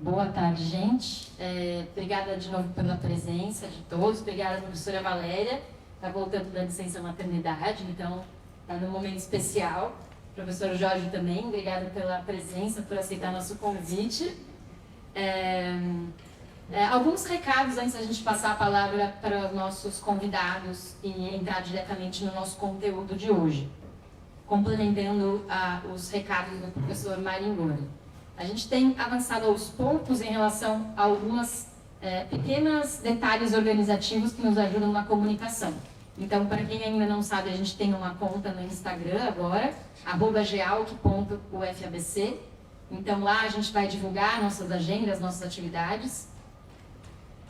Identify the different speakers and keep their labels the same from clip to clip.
Speaker 1: Boa tarde, gente. Obrigada de novo pela presença de todos. Obrigada, professora Valéria. Está voltando da licença maternidade, então está num momento especial. Professor Jorge também, obrigada pela presença, por aceitar nosso convite. Alguns recados antes da gente passar a palavra para os nossos convidados e entrar diretamente no nosso conteúdo de hoje, complementando os recados do professor Maringoni. A gente tem avançado aos poucos em relação a algumas pequenos detalhes organizativos que nos ajudam na comunicação. Então, para quem ainda não sabe, a gente tem uma conta no Instagram agora, @gealc.ufabc. Então, lá a gente vai divulgar nossas agendas, nossas atividades.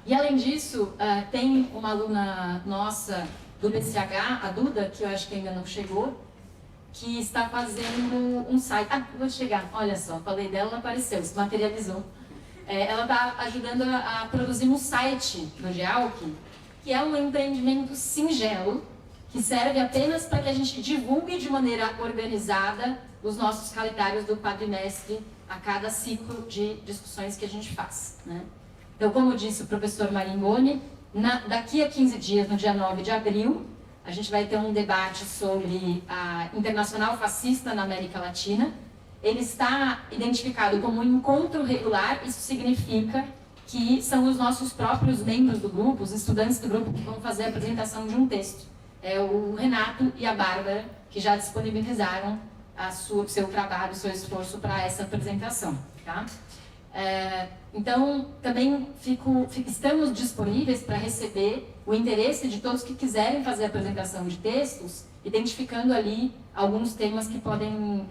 Speaker 1: E, além disso, tem uma aluna nossa do BCH, a Duda, que eu acho que ainda não chegou, que está fazendo um site. Vou chegar. Olha só, falei dela, ela apareceu, se materializou. Ela está ajudando a produzir um site do GEALC, que é um empreendimento singelo, que serve apenas para que a gente divulgue de maneira organizada os nossos calendários do quadrimestre a cada ciclo de discussões que a gente faz, né? Então, como disse o professor Maringoni, daqui a 15 dias, no dia 9 de abril, a gente vai ter um debate sobre a Internacional Fascista na América Latina. Ele está identificado como um encontro regular, isso significa que são os nossos próprios membros do grupo, os estudantes do grupo, que vão fazer a apresentação de um texto. É o Renato e a Bárbara, que já disponibilizaram o seu trabalho, o seu esforço para essa apresentação. Tá? Então, também estamos disponíveis para receber o interesse de todos que quiserem fazer a apresentação de textos, identificando ali alguns temas que podem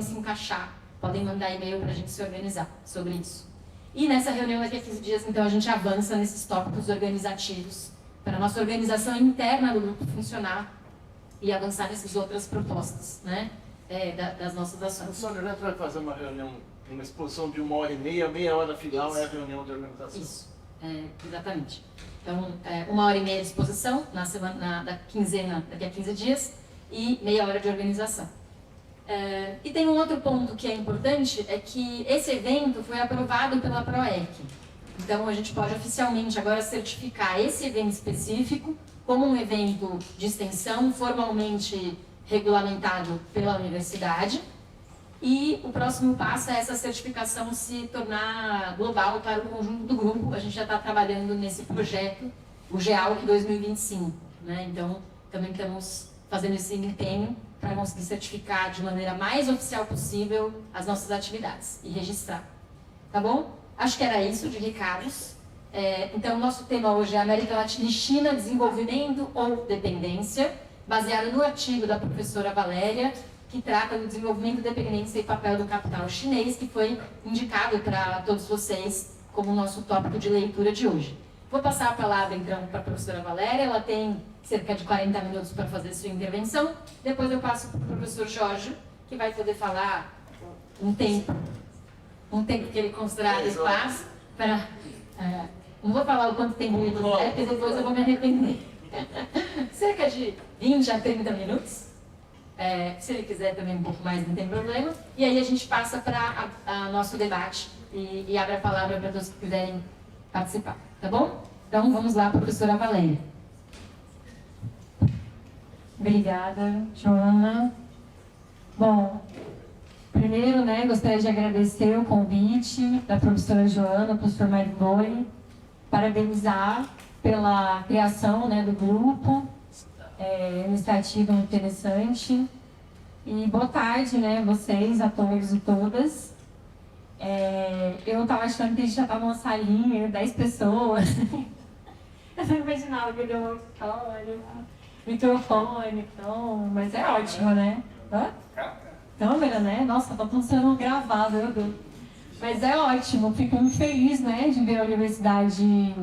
Speaker 1: se encaixar, podem mandar e-mail para a gente se organizar sobre isso. E nessa reunião daqui a 15 dias, então, a gente avança nesses tópicos organizativos, para a nossa organização interna do grupo funcionar e avançar nessas outras propostas, né, das nossas ações.
Speaker 2: Sônia, a gente vai fazer uma reunião, uma exposição de 1h30, meia hora final é a reunião de organização.
Speaker 1: Isso, exatamente. Então, 1h30 de exposição da quinzena, daqui a 15 dias, e meia hora de organização. E tem um outro ponto que é importante, é que esse evento foi aprovado pela PROEC. Então, a gente pode oficialmente agora certificar esse evento específico como um evento de extensão formalmente regulamentado pela universidade. E o próximo passo é essa certificação se tornar global para o conjunto do grupo. A gente já está trabalhando nesse projeto, o GEALC 2025. Né? Então, também estamos fazendo esse empenho para conseguir certificar de maneira mais oficial possível as nossas atividades e registrar. Tá bom? Acho que era isso de recados. Então, o nosso tema hoje é América Latina e China, desenvolvimento ou dependência, baseado no artigo da professora Valéria, que trata do desenvolvimento, dependência e papel do capital chinês, que foi indicado para todos vocês como o nosso tópico de leitura de hoje. Vou passar a palavra, então, para a professora Valéria. Ela tem cerca de 40 minutos para fazer sua intervenção. Depois eu passo para o professor Jorge, que vai poder falar um tempo que ele considerar adequado para... não vou falar o quanto tempo ele quiser, porque depois eu vou me arrepender. Cerca de 20 a 30 minutos. Se ele quiser também um pouco mais, não tem problema. E aí a gente passa para o nosso debate e abre a palavra para todos que quiserem participar. Tá bom? Então vamos lá, professora Valéria.
Speaker 3: Obrigada, Joana. Bom, primeiro, gostaria de agradecer o convite da professora Joana, professor Maringoni, parabenizar pela criação do grupo, iniciativa interessante. E boa tarde, vocês, a todos e todas. Eu estava achando que a gente já estava numa salinha, 10 pessoas. Eu não imaginava que deu microfone, então, mas é ótimo, né? Câmera, né? Nossa, tá tudo sendo gravado, meu Deus. Mas é ótimo, fico muito feliz, de ver a universidade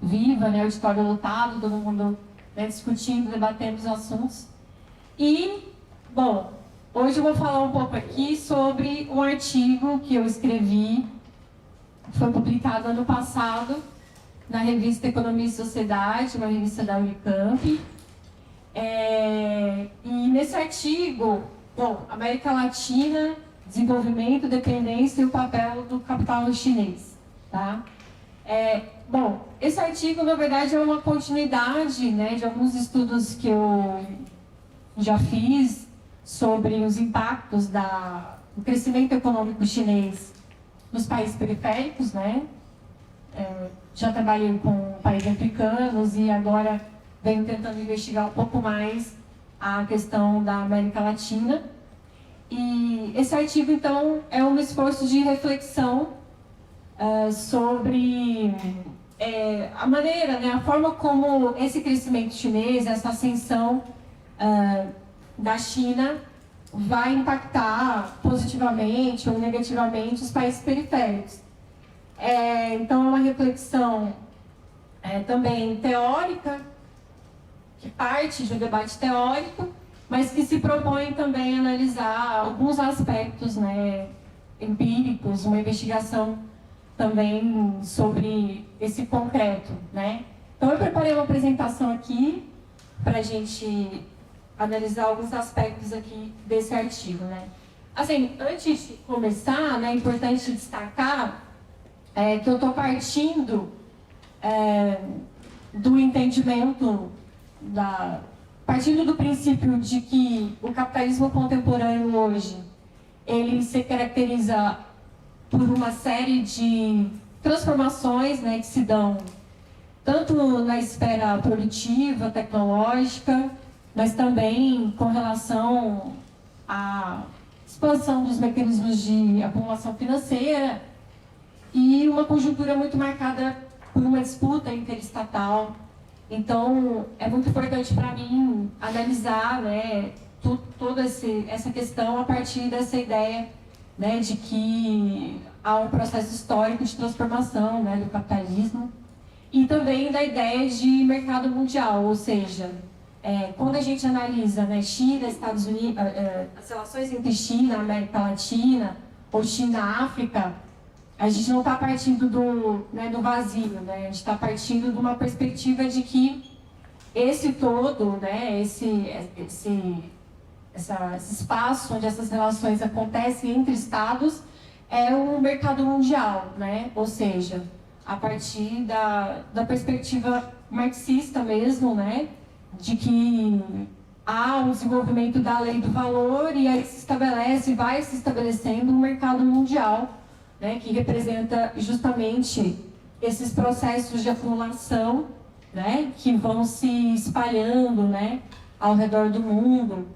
Speaker 3: viva, o auditório lotado, todo mundo discutindo, debatendo os assuntos. E, bom, hoje eu vou falar um pouco aqui sobre um artigo que eu escrevi, foi publicado ano passado, na revista Economia e Sociedade, uma revista da Unicamp. E nesse artigo, bom, América Latina desenvolvimento, dependência e o papel do capital chinês. Tá? Bom, esse artigo, na verdade, é uma continuidade, né, de alguns estudos que eu já fiz sobre os impactos do crescimento econômico chinês nos países periféricos, né? Já trabalhei com países africanos e agora venho tentando investigar um pouco mais a questão da América Latina. E esse artigo, então, é um esforço de reflexão sobre a maneira, né, a forma como esse crescimento chinês, essa ascensão da China vai impactar positivamente ou negativamente os países periféricos. Então, é uma reflexão também teórica, que parte de um debate teórico, mas que se propõe também a analisar alguns aspectos, né, empíricos, uma investigação também sobre esse concreto, né? Então, eu preparei uma apresentação aqui para a gente analisar alguns aspectos aqui desse artigo, né? Assim, antes de começar, né, é importante destacar que eu estou partindo do entendimento, partindo do princípio de que o capitalismo contemporâneo hoje, ele se caracteriza por uma série de transformações, né, que se dão tanto na esfera produtiva, tecnológica, mas também com relação à expansão dos mecanismos de acumulação financeira e uma conjuntura muito marcada por uma disputa interestatal. Então, é muito importante para mim analisar, né, toda essa questão a partir dessa ideia, né, de que há um processo histórico de transformação, né, do capitalismo e também da ideia de mercado mundial, ou seja, quando a gente analisa, né, China, Estados Unidos, as relações entre China, América Latina ou China-África, a gente não está partindo do vazio, né? A gente está partindo de uma perspectiva de que esse todo, né, esse espaço onde essas relações acontecem entre estados é um mercado mundial, né? Ou seja, a partir da perspectiva marxista mesmo, né, de que há um desenvolvimento da lei do valor e aí vai se estabelecendo um mercado mundial, né, que representa justamente esses processos de acumulação, né, que vão se espalhando, né, ao redor do mundo,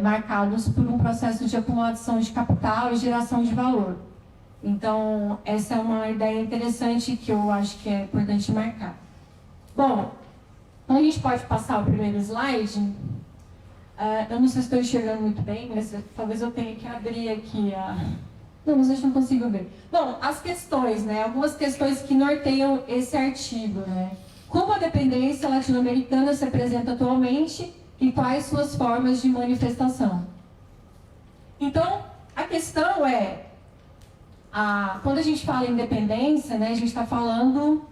Speaker 3: marcados por um processo de acumulação de capital e geração de valor. Então, essa é uma ideia interessante que eu acho que é importante marcar. Bom, então a gente pode passar o primeiro slide. Eu não sei se estou enxergando muito bem, mas talvez eu tenha que abrir aqui a... Não, mas eu não consigo ver. Bom, as questões, né? Algumas questões que norteiam esse artigo, né? Como a dependência latino-americana se apresenta atualmente e quais suas formas de manifestação? Então, a questão quando a gente fala em dependência, né, a gente está falando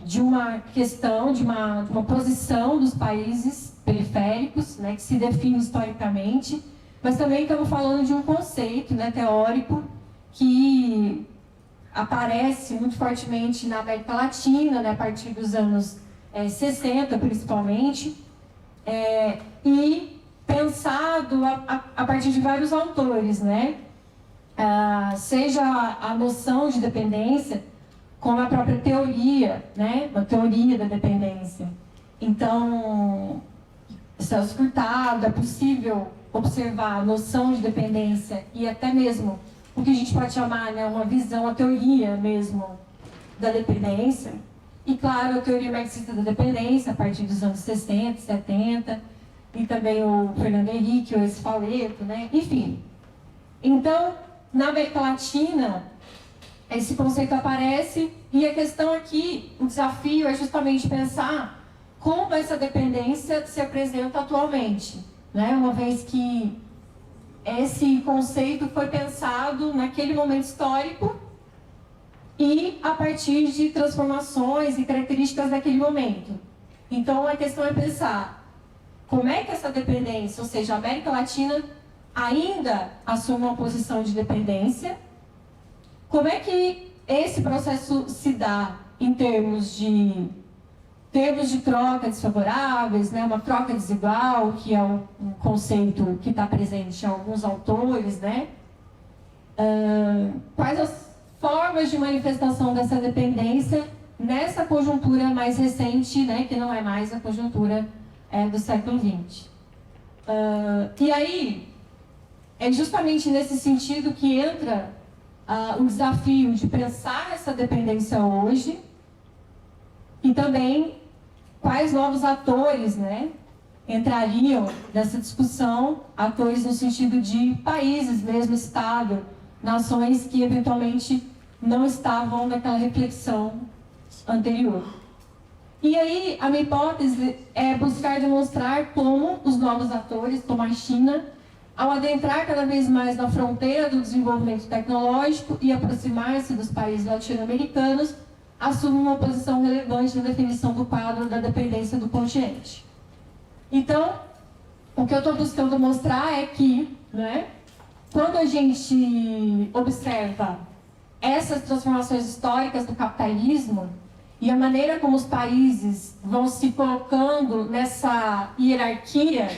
Speaker 3: de uma questão, de uma posição dos países periféricos, né, que se define historicamente, mas também estamos falando de um conceito, né, teórico que aparece muito fortemente na América Latina, né, a partir dos anos 60, principalmente, e pensado a partir de vários autores, né? Seja a noção de dependência, como a própria teoria, né? A teoria da dependência. Então, Celso Furtado, é possível observar a noção de dependência e até mesmo o que a gente pode chamar, né, uma visão, a teoria mesmo da dependência. E, claro, a teoria marxista da dependência, a partir dos anos 60, 70, e também o Fernando Henrique, o Esfaleto, né? Enfim. Então, na América Latina, esse conceito aparece e a questão aqui, o desafio é justamente pensar como essa dependência se apresenta atualmente, né? Uma vez que esse conceito foi pensado naquele momento histórico e a partir de transformações e características daquele momento. Então, a questão é pensar como é que essa dependência, ou seja, a América Latina ainda assume uma posição de dependência. Como é que esse processo se dá em termos de troca desfavoráveis, né? Uma troca desigual, que é um conceito que está presente em alguns autores, né? Quais as formas de manifestação dessa dependência nessa conjuntura mais recente, né? Que não é mais a conjuntura do século XX. E aí, é justamente nesse sentido que entra o desafio de pensar essa dependência hoje e também quais novos atores, né, entrariam nessa discussão, atores no sentido de países mesmo, Estado, nações que eventualmente não estavam naquela reflexão anterior. E aí, a minha hipótese é buscar demonstrar como os novos atores, como a China, ao adentrar cada vez mais na fronteira do desenvolvimento tecnológico e aproximar-se dos países latino-americanos, assumem uma posição relevante na definição do quadro da dependência do continente. Então, o que eu estou buscando mostrar é que, né, quando a gente observa essas transformações históricas do capitalismo e a maneira como os países vão se colocando nessa hierarquia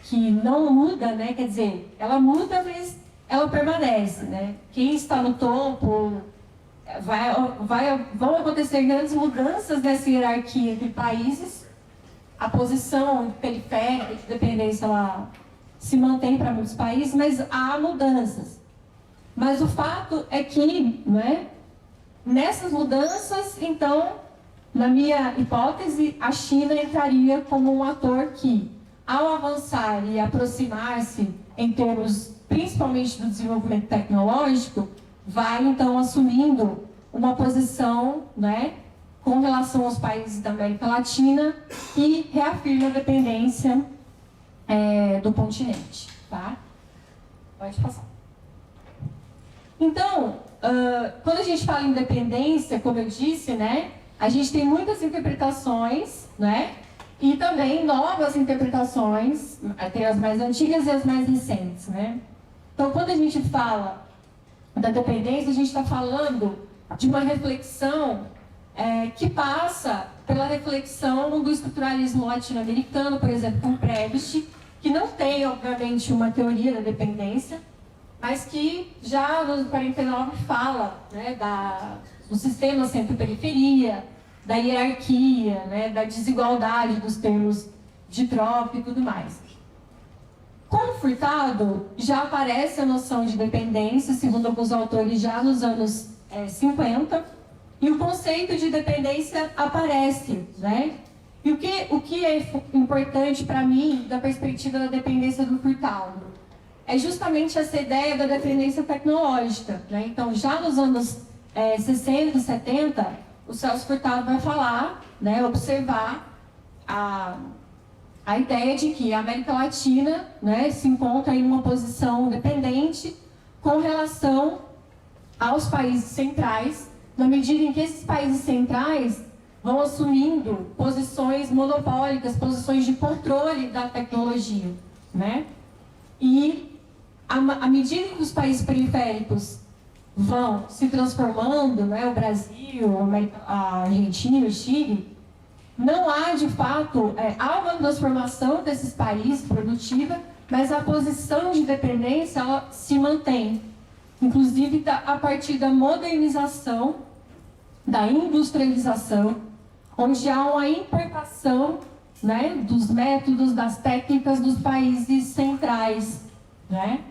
Speaker 3: que não muda, né? Quer dizer, ela muda, mas ela permanece, né? Quem está no topo, vão acontecer grandes mudanças nessa hierarquia entre países. A posição periférica de dependência ela se mantém para muitos países, mas há mudanças. Mas o fato é que, né, nessas mudanças, então, na minha hipótese, a China entraria como um ator que, ao avançar e aproximar-se em termos principalmente do desenvolvimento tecnológico, vai então assumindo uma posição, né, com relação aos países da América Latina e reafirma a dependência do continente. Tá? Pode passar. Então, quando a gente fala em dependência, como eu disse, né, a gente tem muitas interpretações, né, e também novas interpretações, tem as mais antigas e as mais recentes, né? Então, quando a gente fala da dependência, a gente está falando de uma reflexão que passa pela reflexão do estruturalismo latino-americano, por exemplo, com Prebisch, que não tem, obviamente, uma teoria da dependência, mas que já no 49 fala, né, do sistema centro-periferia, da hierarquia, né, da desigualdade dos termos de troca e tudo mais. Com Furtado, já aparece a noção de dependência, segundo alguns autores, já nos anos 50, e o conceito de dependência aparece, né? E o que é importante para mim, da perspectiva da dependência do Furtado, é justamente essa ideia da dependência tecnológica, né? Então, já nos anos 60 e 70, o Celso Furtado vai falar, né, observar a ideia de que a América Latina, né, se encontra em uma posição dependente com relação aos países centrais, na medida em que esses países centrais vão assumindo posições monopólicas, posições de controle da tecnologia, né? E à medida que os países periféricos vão se transformando, né, o Brasil, a Argentina, o Chile, não há, de fato, há uma transformação desses países produtiva, mas a posição de dependência ela se mantém, inclusive a partir da modernização, da industrialização, onde há uma importação, né, dos métodos, das técnicas dos países centrais, né?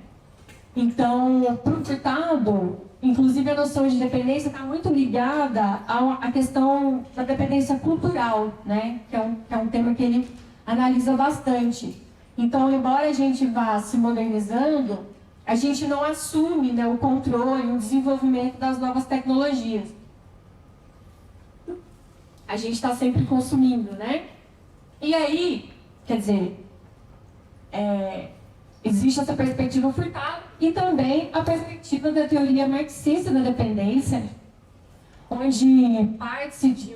Speaker 3: Então, para o Furtado, inclusive a noção de dependência está muito ligada à questão da dependência cultural, né? Que é um tema que ele analisa bastante. Então, embora a gente vá se modernizando, a gente não assume, né, o controle, o desenvolvimento das novas tecnologias. A gente está sempre consumindo, né? E aí, quer dizer, existe essa perspectiva Furtado e também a perspectiva da teoria marxista da dependência, onde parte-se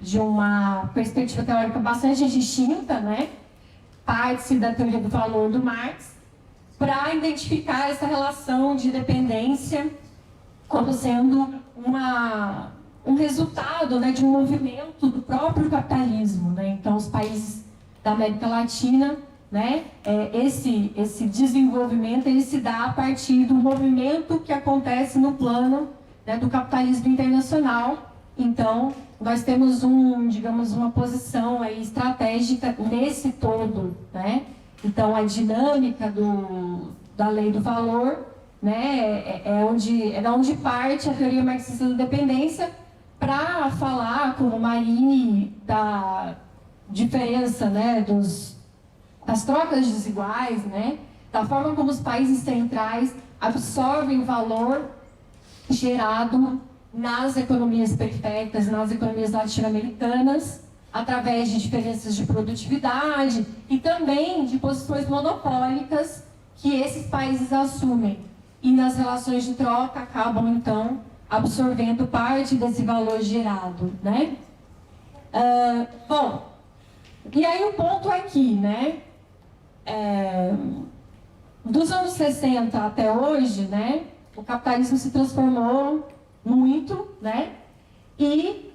Speaker 3: de uma perspectiva teórica bastante distinta, né? Parte-se da teoria do valor do Marx para identificar essa relação de dependência como sendo um resultado, né, de um movimento do próprio capitalismo, né? Então, os países da América Latina, né, esse desenvolvimento ele se dá a partir do movimento que acontece no plano, né, do capitalismo internacional. Então, nós temos digamos, uma posição aí estratégica nesse todo, né? Então, a dinâmica da lei do valor, né, é da onde parte a teoria marxista da dependência, para falar, como Marine, da diferença, né, das trocas desiguais, né, da forma como os países centrais absorvem valor gerado nas economias periféricas, nas economias latino-americanas, através de diferenças de produtividade e também de posições monopólicas que esses países assumem. E nas relações de troca acabam, então, absorvendo parte desse valor gerado, né? Bom, e aí o ponto aqui, né? Dos anos 60 até hoje, né? O capitalismo se transformou muito, né? E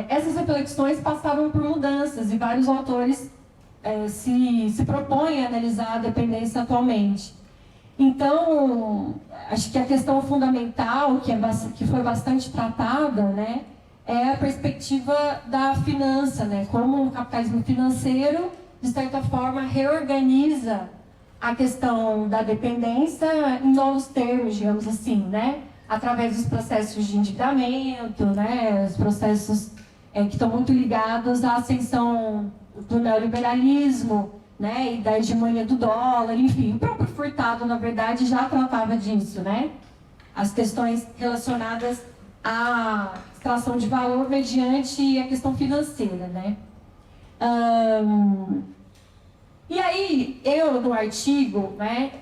Speaker 3: essas reflexões passaram por mudanças e vários autores se propõem a analisar a dependência atualmente. Então, acho que a questão fundamental, que foi bastante tratada, né, é a perspectiva da finança, né? Como o capitalismo financeiro, de certa forma, reorganiza a questão da dependência em novos termos, digamos assim, né? Através dos processos de endividamento, né? Os processos que estão muito ligados à ascensão do neoliberalismo, né? E da hegemonia do dólar, enfim. O próprio Furtado, na verdade, já tratava disso, né? As questões relacionadas à extração de valor mediante a questão financeira, né? E aí, eu, no artigo, né,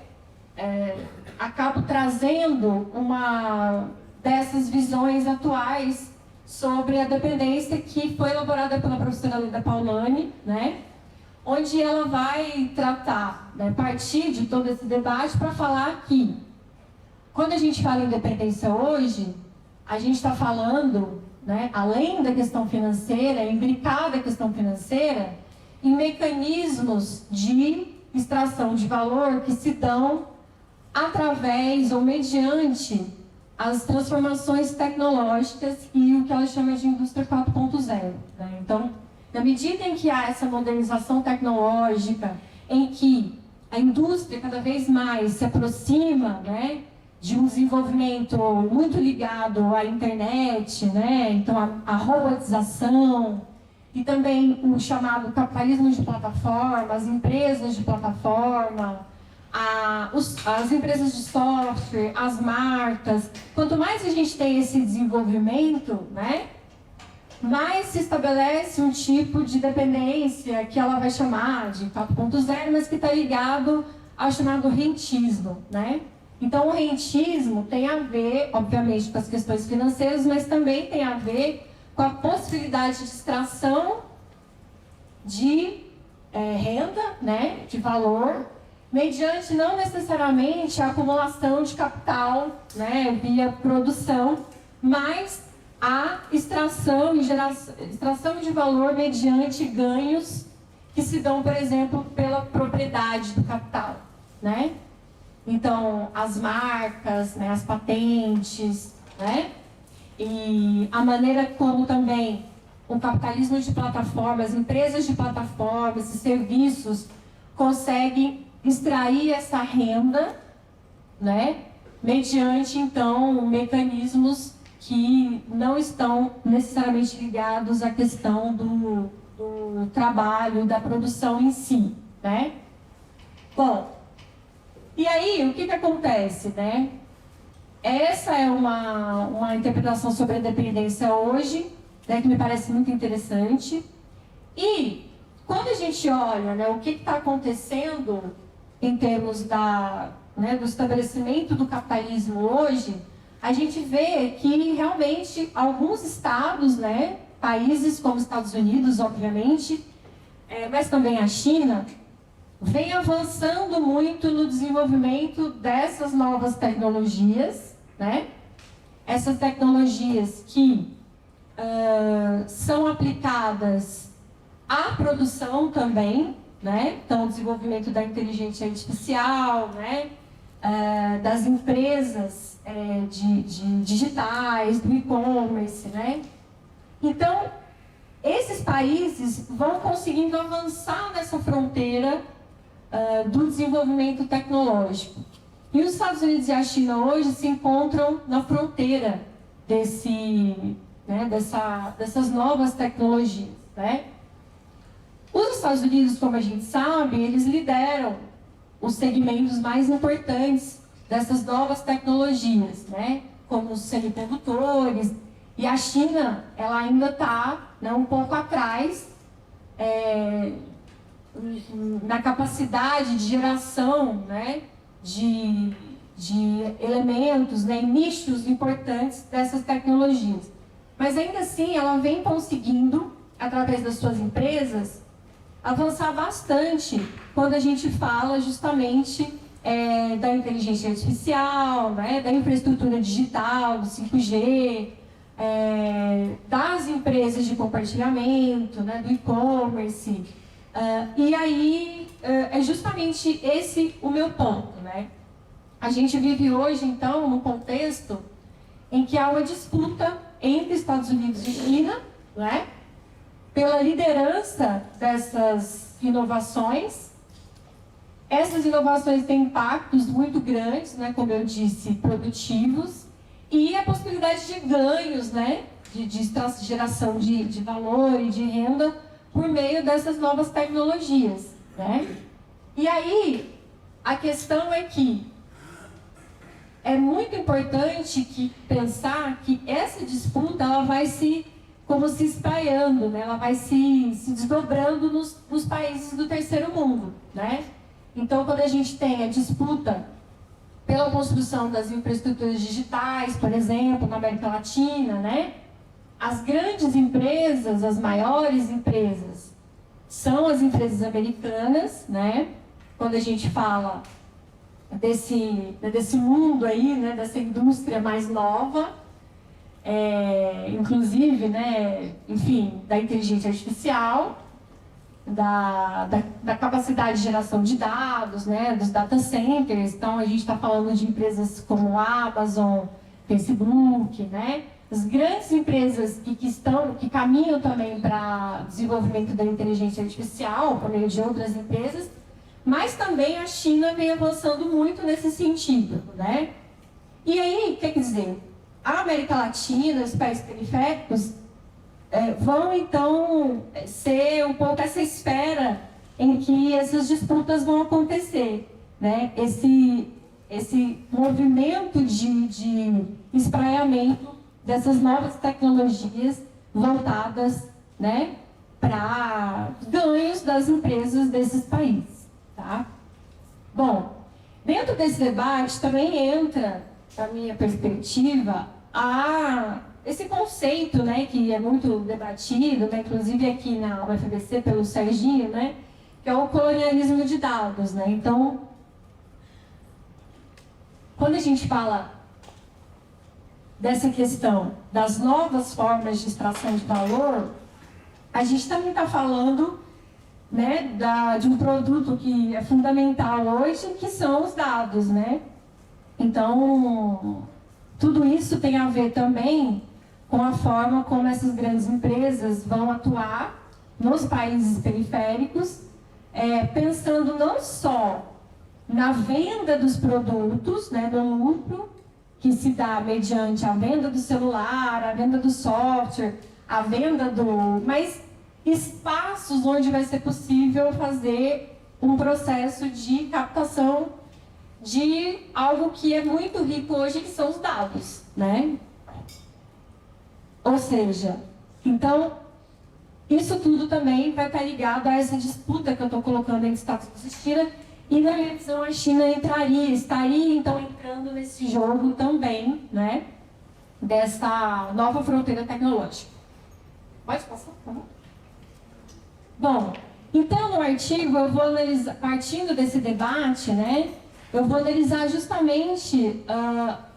Speaker 3: acabo trazendo uma dessas visões atuais sobre a dependência que foi elaborada pela professora Leda Paulani, né, onde ela vai tratar, né, partir de todo esse debate para falar que, quando a gente fala em dependência hoje, a gente está falando, né, além da questão financeira, imbricada a questão financeira, em mecanismos de extração de valor que se dão através ou mediante as transformações tecnológicas e o que ela chama de indústria 4.0. Né? Então, na medida em que há essa modernização tecnológica, em que a indústria cada vez mais se aproxima, né, de um desenvolvimento muito ligado à internet, né? Então a robotização e também o chamado capitalismo de plataforma, as empresas de plataforma, as empresas de software, as marcas. Quanto mais a gente tem esse desenvolvimento, né, mais se estabelece um tipo de dependência que ela vai chamar de 4.0, mas que está ligado ao chamado rentismo, né? Então, o rentismo tem a ver, obviamente, com as questões financeiras, mas também tem a ver com a possibilidade de extração de renda, né, de valor, mediante não necessariamente a acumulação de capital, né, via produção, mas a extração de valor mediante ganhos que se dão, por exemplo, pela propriedade do capital, né? Então, as marcas, né, as patentes, né? E a maneira como também o capitalismo de plataformas, empresas de plataformas e serviços conseguem extrair essa renda, né, mediante, então, mecanismos que não estão necessariamente ligados à questão do trabalho, da produção em si, né? Bom, e aí, o que acontece, né? Essa é uma interpretação sobre a dependência hoje, né, que me parece muito interessante. E, quando a gente olha, né, o que está acontecendo em termos do estabelecimento do capitalismo hoje, a gente vê que, realmente, alguns estados, né, países como os Estados Unidos, obviamente, mas também a China, vem avançando muito no desenvolvimento dessas novas tecnologias, né? Essas tecnologias que são aplicadas à produção também, né? Então, o desenvolvimento da inteligência artificial, né? Das empresas digitais, do e-commerce, né? Então, esses países vão conseguindo avançar nessa fronteira do desenvolvimento tecnológico. E os Estados Unidos e a China hoje se encontram na fronteira dessas novas tecnologias, né? Os Estados Unidos, como a gente sabe, eles lideram os segmentos mais importantes dessas novas tecnologias, né? Como os semicondutores. E a China, ela ainda está, né, um pouco atrás na capacidade de geração, né, de elementos, né, nichos importantes dessas tecnologias. Mas ainda assim, ela vem conseguindo, através das suas empresas, avançar bastante quando a gente fala justamente da inteligência artificial, né, da infraestrutura digital, do 5G, das empresas de compartilhamento, né, do e-commerce. E aí é justamente esse o meu ponto, né? A gente vive hoje, então, num contexto em que há uma disputa entre Estados Unidos e China, né, pela liderança dessas inovações. Essas inovações têm impactos muito grandes, né, como eu disse, produtivos, e a possibilidade de ganhos, né, de geração de valor e de renda por meio dessas novas tecnologias, né? E aí, a questão é que é muito importante pensar que essa disputa ela vai se espraiando, né? Ela vai se desdobrando nos países do terceiro mundo, né? Então, quando a gente tem a disputa pela construção das infraestruturas digitais, por exemplo, na América Latina, né? As grandes empresas, as maiores empresas, são as empresas americanas, né? Quando a gente fala desse mundo aí, né? Dessa indústria mais nova, inclusive, né? Enfim, da inteligência artificial, da capacidade de geração de dados, né? Dos data centers. Então, a gente está falando de empresas como Amazon, Facebook, né? As grandes empresas que caminham também para o desenvolvimento da inteligência artificial, por meio de outras empresas, mas também a China vem avançando muito nesse sentido, né? E aí, quer dizer, a América Latina, os países periféricos, vão então ser um pouco essa espera em que essas disputas vão acontecer, né? Esse movimento de espraiamento dessas novas tecnologias voltadas, né, para ganhos das empresas desses países, tá? Bom, dentro desse debate também entra, na minha perspectiva, esse conceito, né, que é muito debatido, né, inclusive aqui na UFABC pelo Serginho, né, que é o colonialismo de dados, né? Então, quando a gente fala dessa questão das novas formas de extração de valor, a gente também está falando, né, de um produto que é fundamental hoje, que são os dados, né? Então, tudo isso tem a ver também com a forma como essas grandes empresas vão atuar nos países periféricos, pensando não só na venda dos produtos, né, no lucro, que se dá mediante a venda do celular, a venda do software, a venda mas espaços onde vai ser possível fazer um processo de captação de algo que é muito rico hoje, que são os dados, né? Ou seja, então, isso tudo também vai estar ligado a essa disputa que eu estou colocando entre Estados Unidos e China. E na minha visão a China estaria então entrando nesse jogo também, né, dessa nova fronteira tecnológica. Pode passar, tá bom? Bom, Então, no artigo, eu vou analisar, partindo desse debate, né, eu vou analisar justamente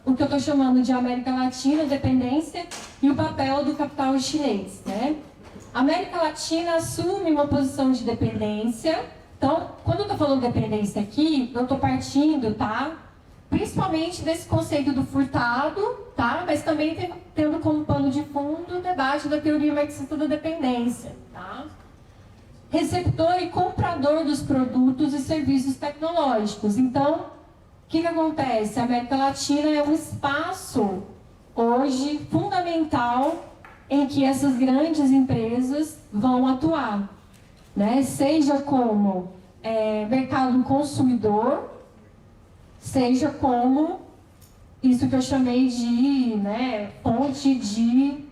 Speaker 3: o que eu estou chamando de América Latina, dependência, e o papel do capital chinês, né? A América Latina assume uma posição de dependência. Então, quando eu estou falando dependência aqui, eu estou partindo, tá? Principalmente desse conceito do furtado, tá? Mas também tendo como pano de fundo o debate da teoria marxista da dependência, tá? Receptor e comprador dos produtos e serviços tecnológicos. Então, o que acontece? A América Latina é um espaço, hoje, fundamental, em que essas grandes empresas vão atuar, né? Seja como mercado consumidor, seja como isso que eu chamei de, né, fonte de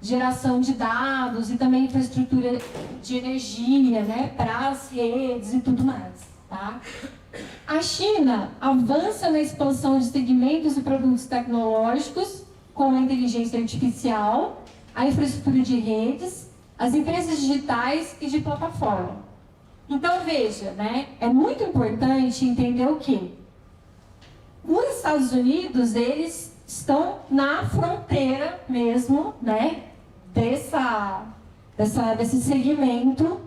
Speaker 3: geração de dados e também infraestrutura de energia, né, para as redes e tudo mais, tá? A China avança na expansão de segmentos e produtos tecnológicos, como a inteligência artificial, a infraestrutura de redes, as empresas digitais e de plataforma. Então, veja, né, é muito importante entender o quê? Os Estados Unidos, eles estão na fronteira mesmo, né, desse segmento,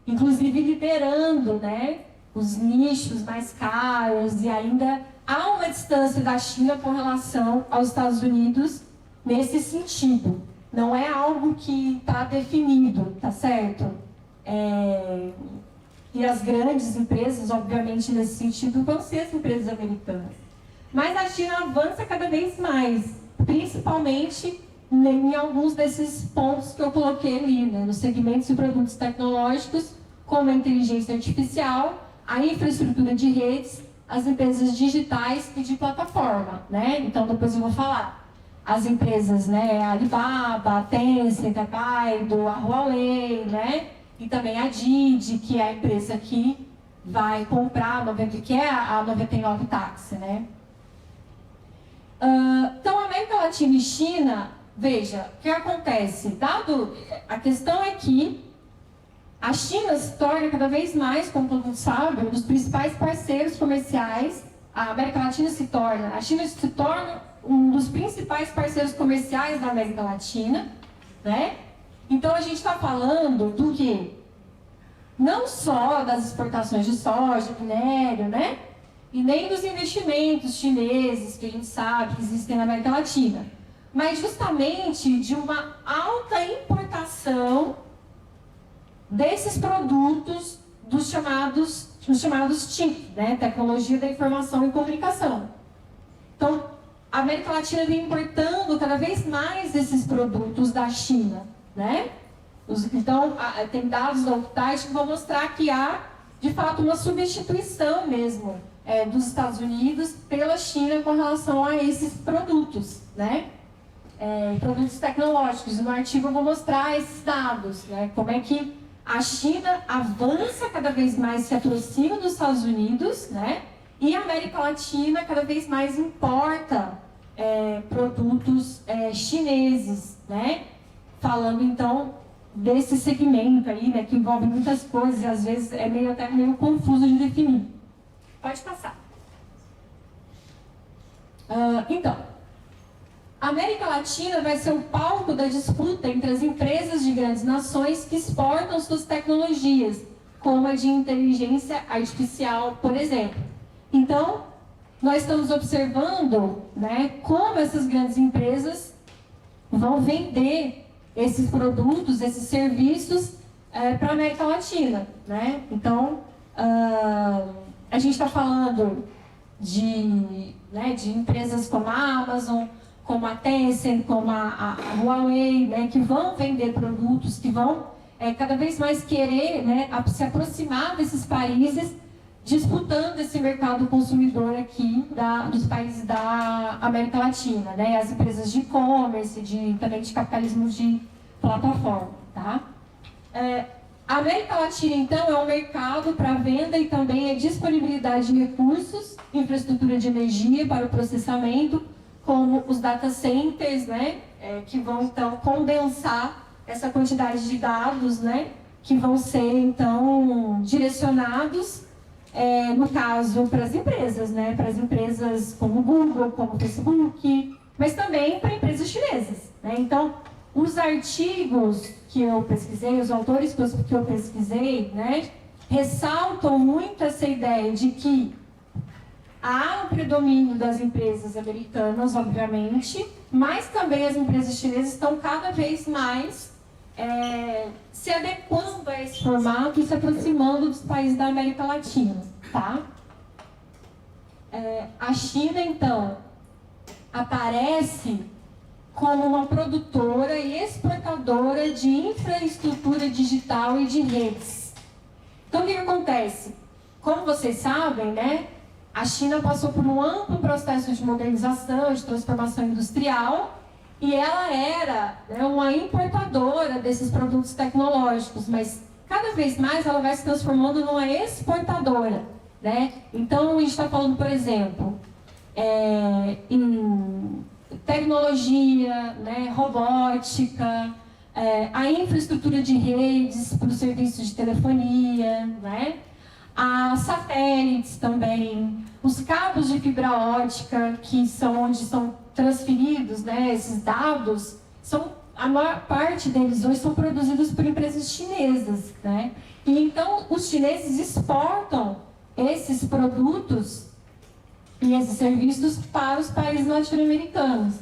Speaker 3: inclusive liderando, né, os nichos mais caros, e ainda há uma distância da China com relação aos Estados Unidos nesse sentido. Não é algo que está definido, tá certo? E as grandes empresas, obviamente, nesse sentido, vão ser as empresas americanas. Mas a China avança cada vez mais, principalmente em alguns desses pontos que eu coloquei ali, né? Nos segmentos e produtos tecnológicos, como a inteligência artificial, a infraestrutura de redes, as empresas digitais e de plataforma, né? Então, depois eu vou falar. As empresas, né, a Alibaba, a Tencent, a Baidu, a Huawei, né? E também a Didi, que é a empresa que vai comprar, que é a 99 Táxi, né? Então, América Latina e China, veja, o que acontece? A questão é que a China se torna cada vez mais, como todo mundo sabe, um dos principais parceiros comerciais. A China se torna um dos principais parceiros comerciais da América Latina, né? Então, a gente está falando do quê? Não só das exportações de soja, minério, né? E nem dos investimentos chineses, que a gente sabe que existem na América Latina, mas justamente de uma alta importação desses produtos dos chamados TIC, né? Tecnologia da Informação e Comunicação. Então, a América Latina vem importando cada vez mais esses produtos da China, né? Então, tem dados da UNCTAD que vão mostrar que há, de fato, uma substituição mesmo dos Estados Unidos pela China com relação a esses produtos, né? Produtos tecnológicos. No artigo eu vou mostrar esses dados, né? Como é que a China avança cada vez mais, se aproxima dos Estados Unidos, né? E a América Latina cada vez mais importa produtos chineses, né? Falando então desse segmento aí, né, que envolve muitas coisas e às vezes é até meio confuso de definir. Pode passar. Então, a América Latina vai ser o palco da disputa entre as empresas de grandes nações que exportam suas tecnologias, como a de inteligência artificial, por exemplo. Então, nós estamos observando, né, como essas grandes empresas vão vender esses produtos, esses serviços para a América Latina, né? Então, a gente está falando de empresas como a Amazon, como a Tencent, como a Huawei, né, que vão vender produtos, que vão cada vez mais querer, né, se aproximar desses países, disputando esse mercado consumidor aqui dos países da América Latina, né, as empresas de e-commerce, também de capitalismo de plataforma, tá? A América Latina, então, é um mercado para venda e também a disponibilidade de recursos, infraestrutura de energia para o processamento, como os data centers, né, que vão, então, condensar essa quantidade de dados, né, que vão ser, então, direcionados, no caso, para as empresas, né? Para as empresas como o Google, como o Facebook, mas também para empresas chinesas, né? Então, os artigos que eu pesquisei, os autores que eu pesquisei, né, ressaltam muito essa ideia de que há um predomínio das empresas americanas, obviamente, mas também as empresas chinesas estão cada vez mais se adequando a esse formato e se aproximando dos países da América Latina, tá? A China, então, aparece como uma produtora e exportadora de infraestrutura digital e de redes. Então, o que acontece? Como vocês sabem, né, a China passou por um amplo processo de modernização, de transformação industrial, e ela era, né, uma importadora desses produtos tecnológicos, mas cada vez mais ela vai se transformando numa exportadora, né? Então, a gente está falando, por exemplo, em tecnologia, né, robótica, a infraestrutura de redes para os serviços de telefonia, né, a satélites também, os cabos de fibra ótica, que são onde são transferidos, né, esses dados, a maior parte deles hoje são produzidos por empresas chinesas, né? E então os chineses exportam esses produtos e esses serviços para os países latino-americanos.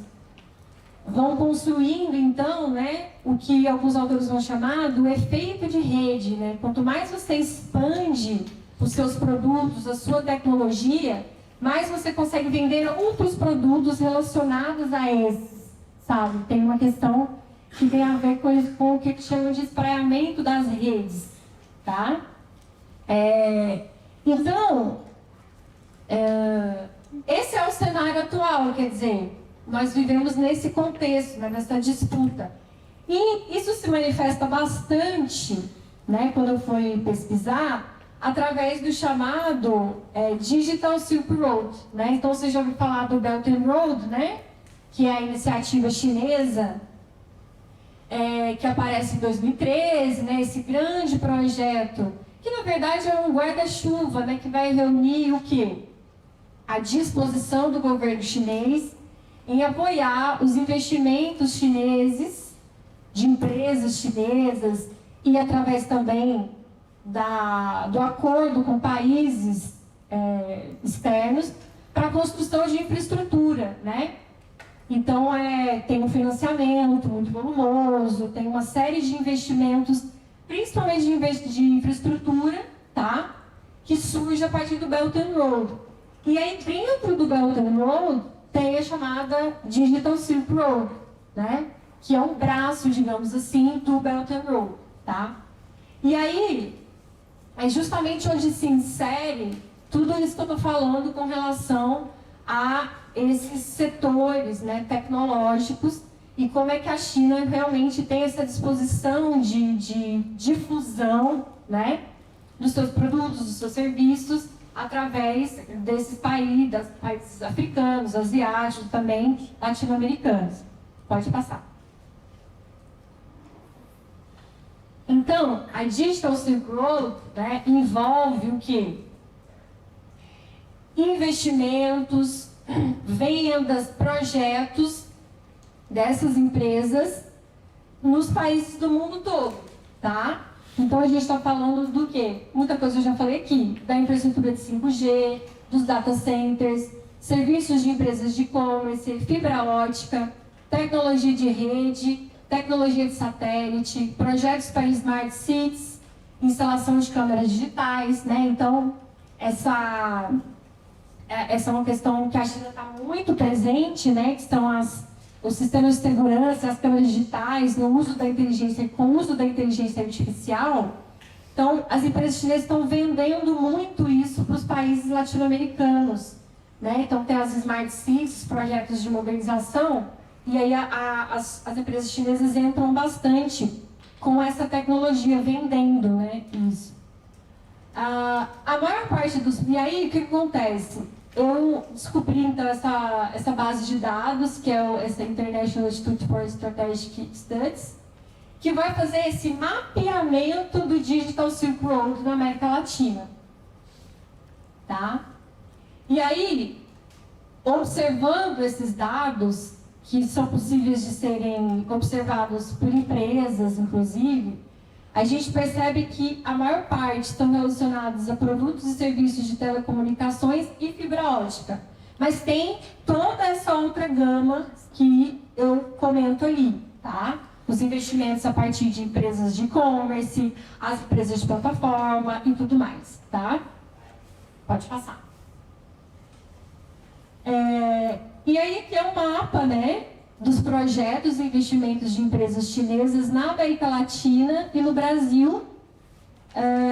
Speaker 3: Vão construindo, então, né, o que alguns autores vão chamar do efeito de rede, né? Quanto mais você expande os seus produtos, a sua tecnologia, mais você consegue vender outros produtos relacionados a esses, sabe? Tem uma questão que tem a ver com o que chamam de espraiamento das redes, tá? Então, esse é o cenário atual, quer dizer, nós vivemos nesse contexto, né, nessa disputa. E isso se manifesta bastante, né, quando eu fui pesquisar, através do chamado Digital Silk Road, né? Então, você já ouviu falar do Belt and Road, né? Que é a iniciativa chinesa que aparece em 2013, né? Esse grande projeto, que na verdade é um guarda-chuva, né? Que vai reunir o quê? A disposição do governo chinês em apoiar os investimentos chineses, de empresas chinesas, e através também do acordo com países externos para a construção de infraestrutura, né? Então, tem um financiamento muito volumoso, tem uma série de investimentos, principalmente de infraestrutura, tá? Que surge a partir do Belt and Road. E aí, dentro do Belt and Road, tem a chamada Digital Silk Road, né? Que é um braço, digamos assim, do Belt and Road, tá? E aí, é justamente onde se insere tudo isso que eu estou falando com relação a esses setores, né, tecnológicos, e como é que a China realmente tem essa disposição de difusão, né, dos seus produtos, dos seus serviços, através desses países africanos, asiáticos, também latino-americanos. Pode passar. Então, a Digital Silk Road, né, envolve o quê? Investimentos, vendas, projetos dessas empresas nos países do mundo todo, tá? Então, a gente está falando do quê? Muita coisa eu já falei aqui, da infraestrutura de 5G, dos data centers, serviços de empresas de e-commerce, fibra ótica, tecnologia de rede, tecnologia de satélite, projetos para Smart Cities, instalação de câmeras digitais, né? Então, essa é uma questão que a China está muito presente, né? Que são os sistemas de segurança, as câmeras digitais, com o uso da inteligência artificial. Então, as empresas chinesas estão vendendo muito isso para os países latino-americanos, né? Então, tem as Smart Cities, projetos de mobilização, e aí as empresas chinesas entram bastante com essa tecnologia, vendendo, né, isso. A maior parte dos... E aí, o que acontece? Eu descobri, então, essa base de dados, que é essa International Institute for Strategic Studies, que vai fazer esse mapeamento do Digital Silk Road na América Latina. Tá? E aí, observando esses dados, que são possíveis de serem observados por empresas, inclusive, a gente percebe que a maior parte estão relacionados a produtos e serviços de telecomunicações e fibra ótica. Mas tem toda essa outra gama que eu comento ali, tá? Os investimentos a partir de empresas de e-commerce, as empresas de plataforma e tudo mais, tá? Pode passar. E aí aqui é um mapa, né, dos projetos e investimentos de empresas chinesas na América Latina e no Brasil,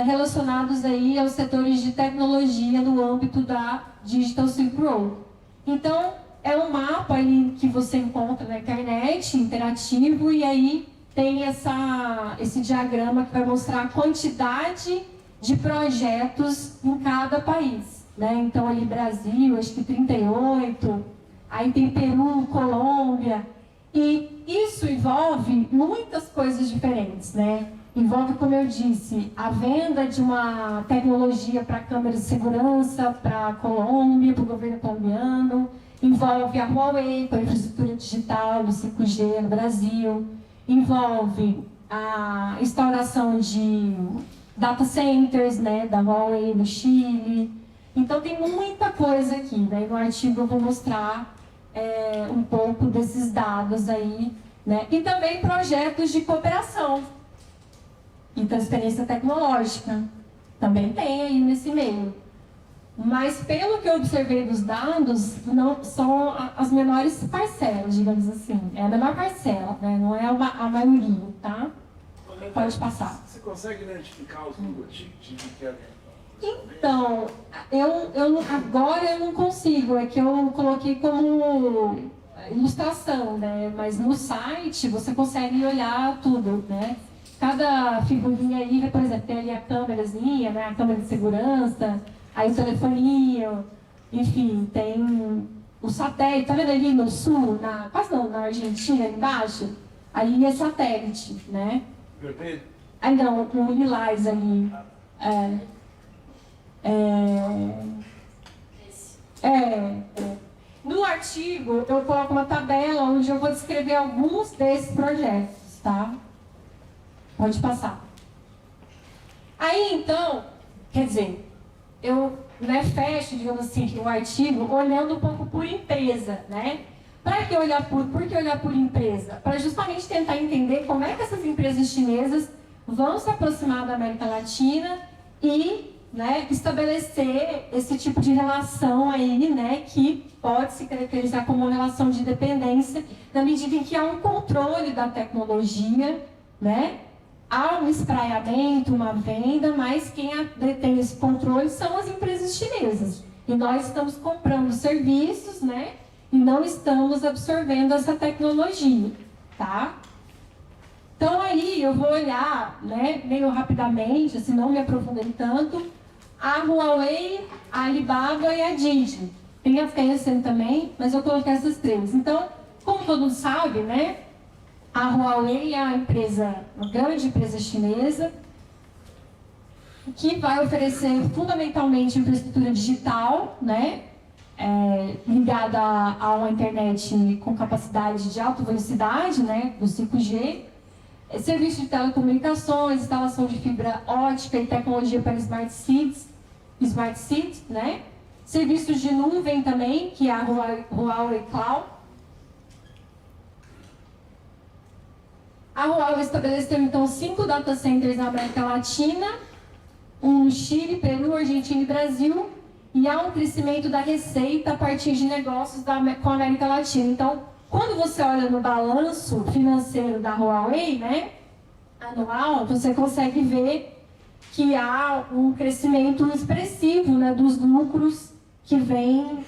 Speaker 3: relacionados aí aos setores de tecnologia no âmbito da Digital Silk Road. Então, é um mapa aí que você encontra na internet, interativo, e aí tem esse diagrama que vai mostrar a quantidade de projetos em cada país, né? Então, ali Brasil, acho que 38, aí tem Peru, Colômbia, e isso envolve muitas coisas diferentes, né? Envolve, como eu disse, a venda de uma tecnologia para câmeras de segurança para a Colômbia, para o governo colombiano. Envolve a Huawei para a infraestrutura digital do 5G no Brasil. Envolve a instauração de data centers, né, da Huawei no Chile. Então tem muita coisa aqui, né? No artigo eu vou mostrar um pouco desses dados aí, né? E também projetos de cooperação e transferência tecnológica. Também tem aí nesse meio. Mas pelo que eu observei dos dados, não são as menores parcelas, digamos assim. É a menor parcela, né? Não é a maioria, tá? Pode passar.
Speaker 2: Você consegue identificar os logotipos de que é?
Speaker 3: Então, agora eu não consigo, é que eu coloquei como ilustração, né? Mas no site você consegue olhar tudo, né? Cada figurinha aí, por exemplo, tem ali a câmerazinha, né? A câmera de segurança, aí o telefoninho, enfim, tem o satélite, tá vendo ali no sul, quase não, na Argentina, ali embaixo? Ali é satélite, né?
Speaker 2: Vermelho?
Speaker 3: Aí não, com lilás ali. No artigo, eu coloco uma tabela onde eu vou descrever alguns desses projetos, tá? Pode passar. Aí, então, quer dizer, eu fecho, digamos assim, o artigo olhando um pouco por empresa, né? Por que olhar por empresa? Para justamente tentar entender como é que essas empresas chinesas vão se aproximar da América Latina e, né, estabelecer esse tipo de relação aí, né, que pode se caracterizar como uma relação de dependência, na medida em que há um controle da tecnologia, né? Há um espraiamento, uma venda, mas quem detém esse controle são as empresas chinesas. E nós estamos comprando serviços, né? E não estamos absorvendo essa tecnologia, tá? Então aí eu vou olhar, né, meio rapidamente, assim, não me aprofundei tanto, a Huawei, a Alibaba e a Didi. Tem a Tencent também, mas eu coloquei essas três. Então, como todo mundo sabe, né? A Huawei é uma grande empresa chinesa que vai oferecer fundamentalmente infraestrutura digital, né, ligada a uma internet com capacidade de alta velocidade, né, do 5G, serviço de telecomunicações, instalação de fibra ótica e tecnologia para Smart Cities, né, serviços de nuvem também, que é a Huawei Cloud. A Huawei estabeleceu, então, 5 data centers na América Latina, um no Chile, Peru, Argentina e Brasil, e há um crescimento da receita a partir de negócios com a América Latina. Então, quando você olha no balanço financeiro da Huawei, né, anual, você consegue ver que há um crescimento expressivo, né, dos lucros que vêm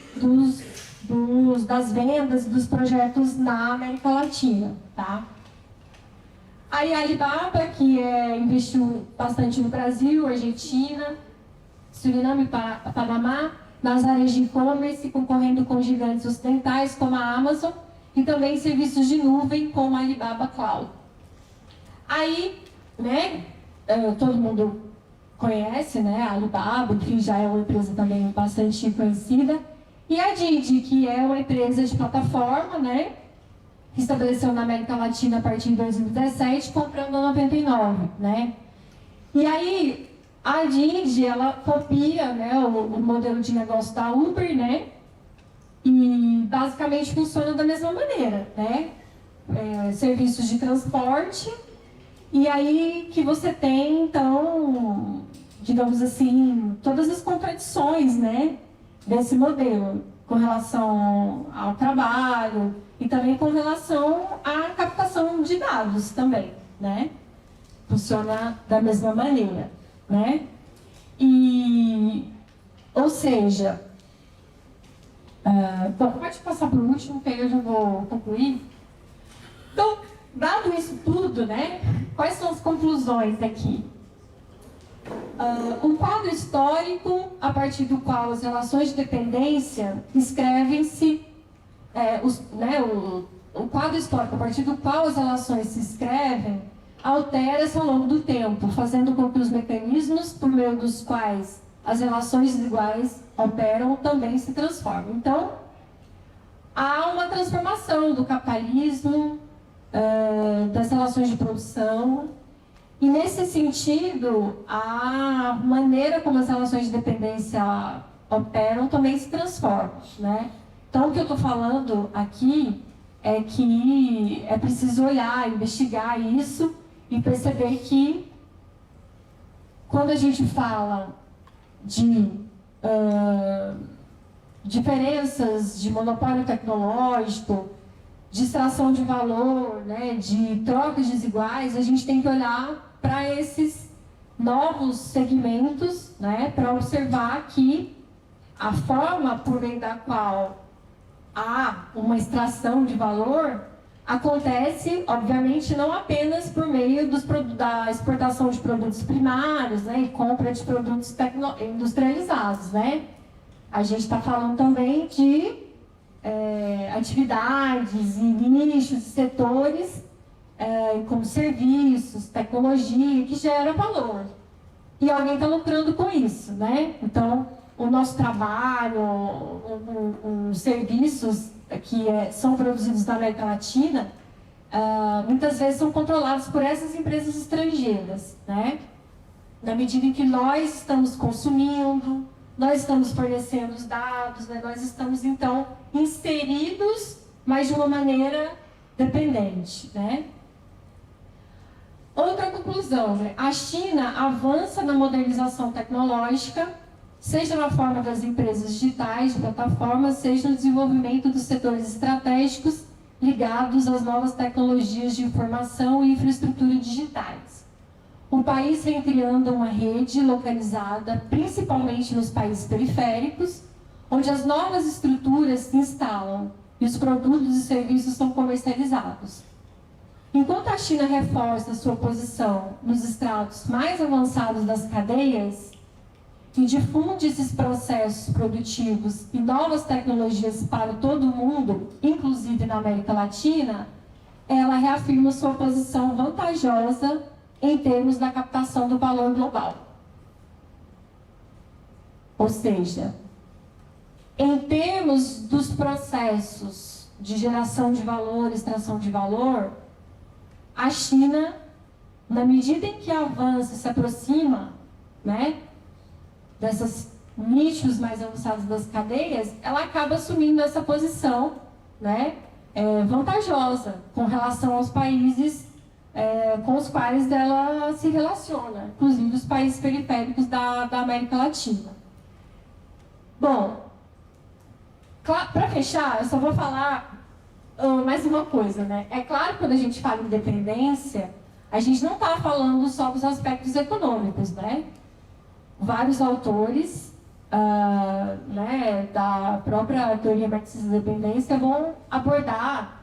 Speaker 3: das vendas dos projetos na América Latina, tá? Aí a Alibaba, que investiu bastante no Brasil, Argentina, Suriname e Panamá, nas áreas de e-commerce, concorrendo com gigantes ocidentais como a Amazon, e também serviços de nuvem como a Alibaba Cloud. Aí, né, todo mundo conhece, né, a Alibaba, que já é uma empresa também bastante conhecida, e a Didi, que é uma empresa de plataforma, né, que estabeleceu na América Latina a partir de 2017, comprando a 99, né. E aí, a Didi, ela copia, né, o modelo de negócio da Uber, né, e basicamente funciona da mesma maneira, né, serviços de transporte. E aí que você tem, então, digamos assim, todas as contradições, né, desse modelo, com relação ao trabalho e também com relação à captação de dados também, né? Funciona da mesma maneira, né? E, ou seja, bom, pode passar para o último, que aí eu já vou concluir. Então, dado isso tudo, né, quais são as conclusões aqui? Um quadro histórico a partir do qual as relações de dependência escrevem-se, o quadro histórico a partir do qual as relações se escrevem altera-se ao longo do tempo, fazendo com que os mecanismos por meio dos quais as relações desiguais operam também se transformem. Então, há uma transformação do capitalismo, das relações de produção, e nesse sentido, a maneira como as relações de dependência operam também se transforma, né? Então, o que eu estou falando aqui é que é preciso olhar, investigar isso e perceber que quando a gente fala de diferenças de monopólio tecnológico, de extração de valor, né, de trocas desiguais, a gente tem que olhar para esses novos segmentos, né, para observar que a forma por meio da qual há uma extração de valor acontece, obviamente, não apenas por meio da exportação de produtos primários, né, e compra de produtos industrializados, né? A gente está falando também de atividades e nichos, setores, como serviços, tecnologia, que gera valor. E alguém está lucrando com isso, né? Então, o nosso trabalho, os serviços que são produzidos na América Latina, muitas vezes são controlados por essas empresas estrangeiras, né? Na medida em que nós estamos consumindo, nós estamos fornecendo os dados, né? Nós estamos, então, inseridos, mas de uma maneira dependente, né? Outra conclusão, né? A China avança na modernização tecnológica, seja na forma das empresas digitais, de plataformas, seja no desenvolvimento dos setores estratégicos ligados às novas tecnologias de informação e infraestrutura digitais. O país vem criando uma rede localizada principalmente nos países periféricos, onde as novas estruturas se instalam e os produtos e serviços são comercializados. Enquanto a China reforça sua posição nos estratos mais avançados das cadeias e difunde esses processos produtivos e novas tecnologias para todo o mundo, inclusive na América Latina, ela reafirma sua posição vantajosa em termos da captação do valor global. Ou seja, em termos dos processos de geração de valor, extração de valor, a China, na medida em que avança e se aproxima, né, desses nichos mais avançados das cadeias, ela acaba assumindo essa posição, né, vantajosa com relação aos países com os quais ela se relaciona, inclusive os países periféricos da América Latina. Bom, para fechar, eu só vou falar mais uma coisa, né? É claro que quando a gente fala em dependência, a gente não está falando só dos aspectos econômicos, né? Vários autores né, da própria teoria marxista da dependência vão abordar,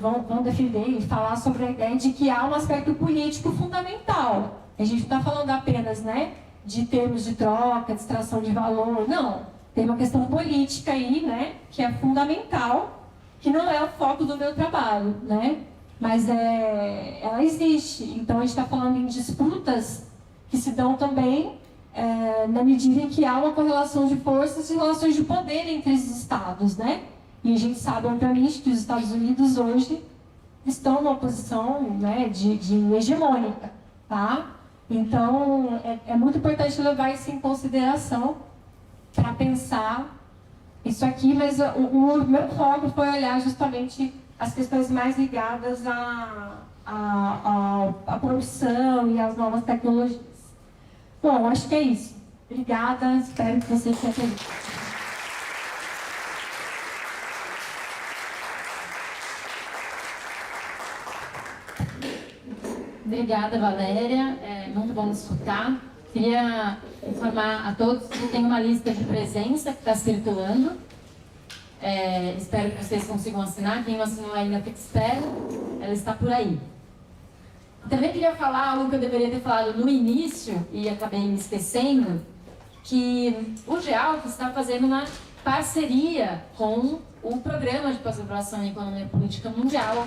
Speaker 3: vão defender e falar sobre a ideia de que há um aspecto político fundamental. A gente não está falando apenas, né, de termos de troca, de extração de valor, não. Tem uma questão política aí, né, que é fundamental, que não é o foco do meu trabalho, né? mas ela existe. Então, a gente está falando em disputas que se dão também na medida em que há uma correlação de forças e relações de poder entre os estados, né? E a gente sabe, obviamente, que os Estados Unidos hoje estão numa posição, né, de hegemônica, tá? Então, é muito importante levar isso em consideração para pensar isso aqui, mas o meu foco foi olhar justamente as questões mais ligadas à produção e às novas tecnologias. Bom, acho que é isso. Obrigada, espero que vocês tenham entendido.
Speaker 1: Obrigada, Valéria. É muito bom escutar. Queria informar a todos que tem uma lista de presença que está circulando. Espero que vocês consigam assinar. Quem não assinou ainda, fica espera. Ela está por aí. Também queria falar algo que eu deveria ter falado no início e acabei me esquecendo, que o GEALC está fazendo uma parceria com o Programa de Pós-Graduação em Economia Política Mundial,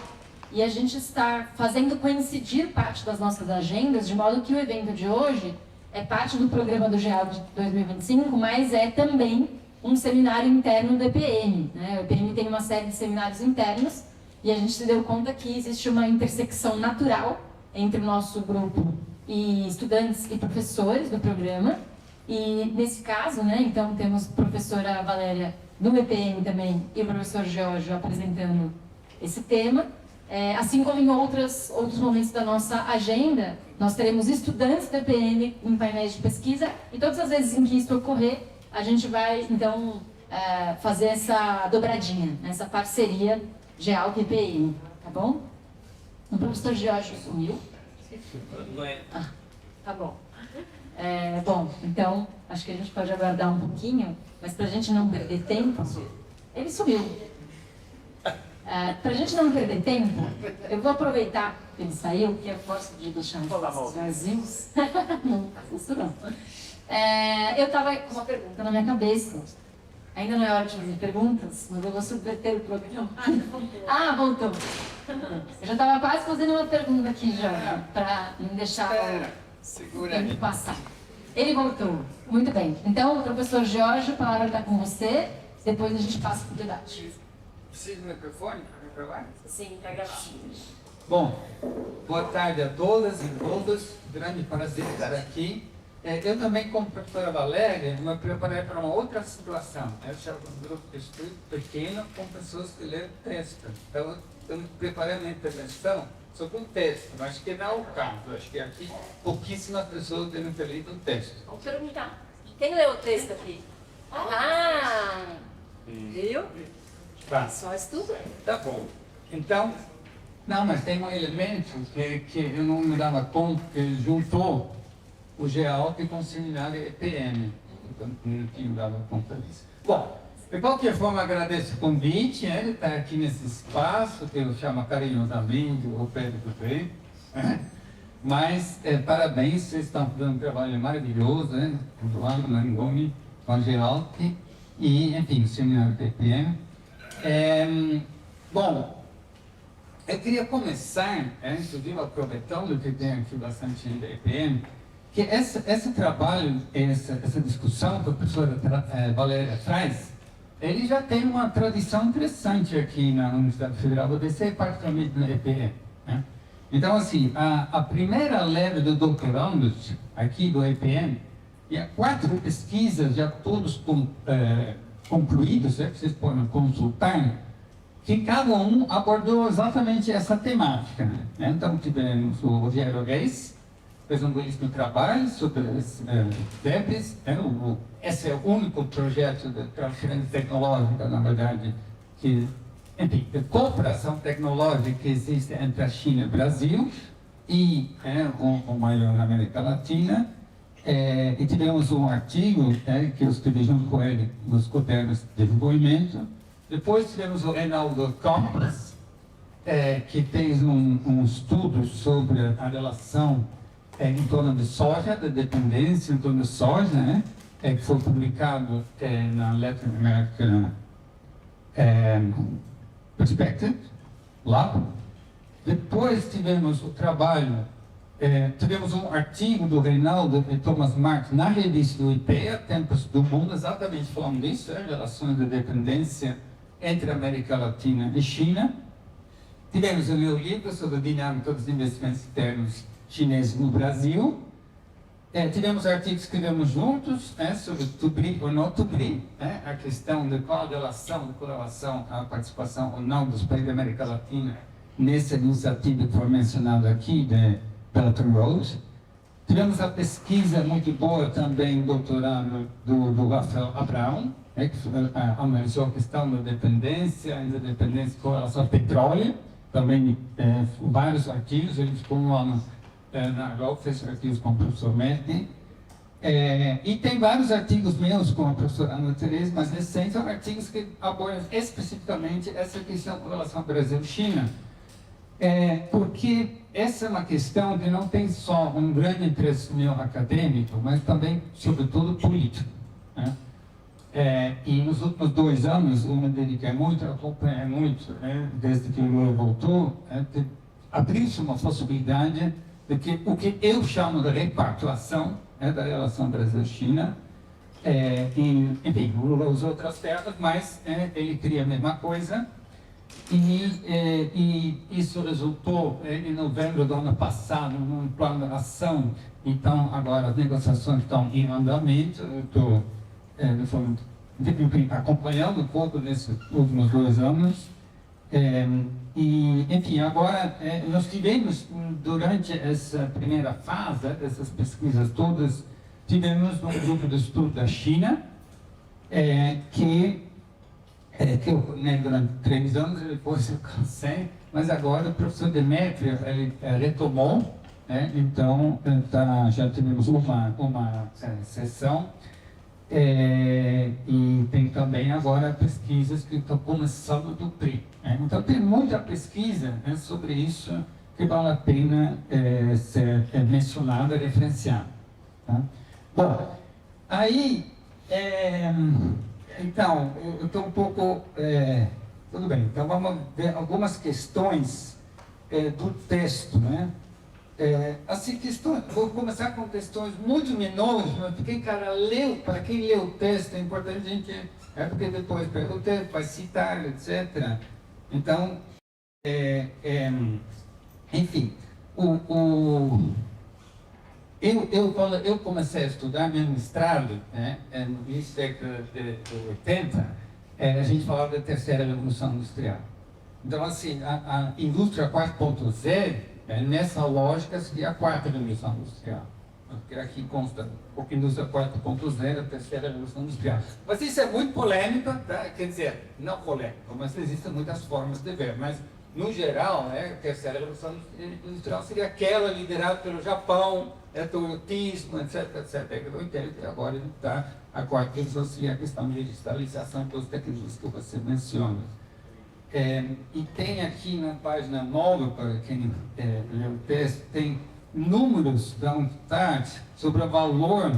Speaker 1: e a gente está fazendo coincidir parte das nossas agendas, de modo que o evento de hoje é parte do programa do GEALC de 2025, mas é também um seminário interno do EPM, né? O EPM tem uma série de seminários internos e a gente se deu conta que existe uma intersecção natural entre o nosso grupo e estudantes e professores do programa. E nesse caso, né, então temos a professora Valéria do EPM também e o professor Giorgio apresentando esse tema. Assim como em outros momentos da nossa agenda, nós teremos estudantes do EPM em painéis de pesquisa e todas as vezes em que isso ocorrer, a gente vai, então, fazer essa dobradinha, essa parceria GEALC-EPM, tá bom? O professor Giorgio sumiu. Tá bom. Bom, então, acho que a gente pode aguardar um pouquinho, mas para a gente não perder tempo, ele sumiu. Para a gente não perder tempo, eu vou aproveitar que ele saiu, que eu gosto de deixar os vazios. Não faça isso não. Eu estava com uma pergunta na minha cabeça. Ainda não é hora de fazer perguntas, mas eu vou subverter o programa. Voltou. Eu já estava quase fazendo uma pergunta aqui já, para não deixar o tempo passar. Ele voltou. Muito bem. Então, professor Giorgio, a palavra está com você. Depois a gente passa para o debate.
Speaker 4: Precisa do microfone para gravar?
Speaker 1: Sim, está gravado.
Speaker 4: Bom, boa tarde a todas e todos. Grande prazer estar aqui. Eu também, como professora Valéria, me preparei para uma outra situação. Eu tinha um grupo de estudo pequeno com pessoas que leram texto. Então, eu me preparei uma intervenção sobre um texto, mas que não é o caso. Acho que aqui pouquíssimas pessoas devem ter lido o texto.
Speaker 1: Vamos perguntar. Quem leu o texto aqui? Viu?
Speaker 4: Tá.
Speaker 1: Só estuda.
Speaker 4: Tá bom. Então, não, mas tem um elemento que eu não me dava conta, que juntou o GEALC com o seminário EPM. Então, eu não tinha dado conta disso. Bom, de qualquer forma, agradeço o convite, de estar aqui nesse espaço, que eu chamo carinhosamente o Pedro do Bem. Mas, parabéns, vocês estão fazendo um trabalho maravilhoso, do Alan Gomes, com o GEALC, e, enfim, o seminário do EPM. Bom, eu queria começar, inclusive aproveitando que tem aqui bastante gente da EPM, que esse trabalho, essa discussão que a professora Valéria traz, ele já tem uma tradição interessante aqui na Universidade Federal do ABC, particularmente na EPM. Então, assim, a primeira leva de doutorandos aqui do EPM, e há 4 pesquisas já todos concluídos, que vocês podem consultar, que cada um abordou exatamente essa temática. Então, tivemos o Rogério Reis, fez um belíssimo trabalho sobre as DEPs. Esse é o único projeto de transferência tecnológica, na verdade, que, enfim, de cooperação tecnológica que existe entre a China e o Brasil, e o maior na América Latina. E tivemos um artigo que eu escrevi junto com ele nos cadernos de desenvolvimento. Depois tivemos o Reinaldo Campos, que fez um estudo sobre a relação em torno de soja, da dependência em torno de soja, que foi publicado na Latin American Perspective Lab. Depois tivemos o trabalho, tivemos um artigo do Reinaldo e Thomas Marx na revista do IPEA, Tempos do Mundo, exatamente falando disso, relações de dependência entre América Latina e China. Tivemos o meu livro sobre a dinâmica dos investimentos externos chineses no Brasil. Tivemos artigos que escrevemos juntos sobre Tubri ou não Tubri, a questão de qual a relação, de correlação à participação ou não dos países da América Latina nessa iniciativa que foi mencionada aqui, de Belt and Road. Tivemos a pesquisa muito boa também, doutorado do Rafael Abraão, que analisou a questão da dependência com relação ao petróleo, também vários artigos, ele ficou um ano na UFRGS, fez artigos com o professor Mehdi. E tem vários artigos meus com a professora Ana Teresa, mas recentes, são artigos que abordam especificamente essa questão com relação ao Brasil e China. Porque essa é uma questão que não tem só um grande interesse meu acadêmico, mas também, sobretudo, político. E nos últimos 2 anos, eu me dediquei muito, acompanhei muito, desde que o Lula voltou, abriu-se uma possibilidade de que o que eu chamo de repactuação da relação Brasil-China, enfim, o Lula usou outras terras, mas ele queria a mesma coisa, e isso resultou em novembro do ano passado num plano de ação. Então agora as negociações estão em andamento. Eu estou acompanhando um pouco nesses últimos 2 anos. Enfim, agora nós tivemos, durante essa primeira fase dessas pesquisas todas, tivemos um grupo de estudo da China, que eu durante 3 anos, depois eu cansei, mas agora o professor Demetrio ele retomou, então já tivemos uma sessão. E tem também agora pesquisas que estão começando do PRI. Então tem muita pesquisa sobre isso que vale a pena ser mencionada, referenciada. Tá? Bom, aí, então, eu estou um pouco... tudo bem, então vamos ver algumas questões do texto, assim, vou começar com questões muito menores, porque para quem lê o texto é importante a gente, porque depois pega o texto, vai citar, etc. Então, enfim, eu comecei a estudar meu mestrado, no início da década de 80, a gente falava da terceira revolução industrial. Então, assim, a indústria 4.0, nessa lógica, seria a quarta revolução industrial. Porque aqui consta a indústria 4.0, a terceira revolução industrial. Mas isso é muito polêmico, tá? Quer dizer, não polêmico, mas existem muitas formas de ver. Mas, no geral, a terceira revolução industrial seria aquela liderada pelo Japão, toyotismo, etc, etc. Eu entendo que agora a quarta revolução seria a questão de digitalização das tecnologias que você menciona. E tem aqui na página 9, para quem lê o texto, tem números da UNCTAD sobre o valor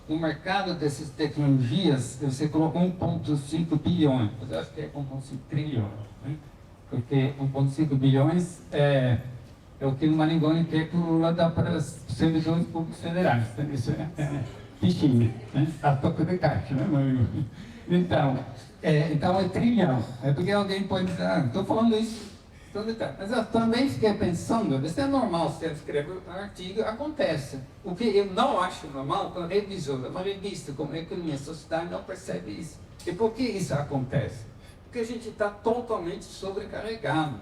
Speaker 4: do mercado dessas tecnologias. Você colocou 1,5 bilhões, mas eu acho que é 1,5 trilhões, porque 1,5 bilhões é o que numa linguagem que o Lula dá para os servidores públicos federais. Isso é bichinho, a toca de caixa, Então é trilhão. Porque alguém pode dizer, estou falando isso. Mas eu também fiquei pensando, isso é normal, você escreve um artigo, acontece. O que eu não acho normal, quando o revisor de uma revista como Economia e Sociedade não percebe isso. E por que isso acontece? Porque a gente está totalmente sobrecarregado.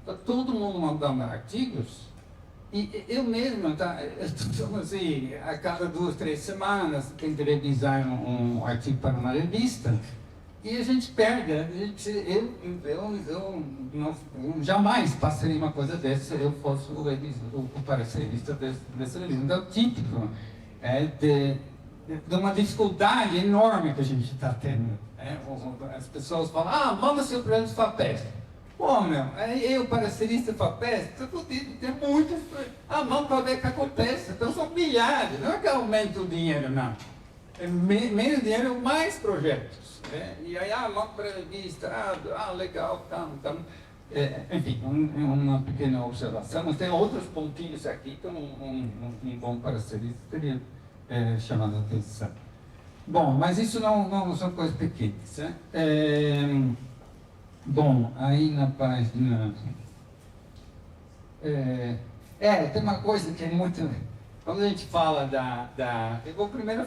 Speaker 4: Está todo mundo mandando artigos, e eu mesmo, assim, a cada 2, 3 semanas, tem que revisar um artigo para uma revista. E a gente perde, eu jamais passaria uma coisa dessa se eu fosse o parecerista dessa revista. Então, típico de uma dificuldade enorme que a gente está tendo. As pessoas falam, manda seu projeto de FAPESP. Pô, eu parecerista FAPESP, estou fodido, tem muitas coisas. Manda para ver o que acontece. Então são milhares, não é que aumenta o dinheiro, não. Menos dinheiro, mais projetos. E aí, manda para a revista, legal, Enfim, uma pequena observação, mas tem outros pontinhos aqui que um bom paracelista teria chamado a atenção. Bom, mas isso não são coisas pequenas. Né? Bom, aí na página... tem uma coisa que é muito... Quando a gente fala eu vou primeiro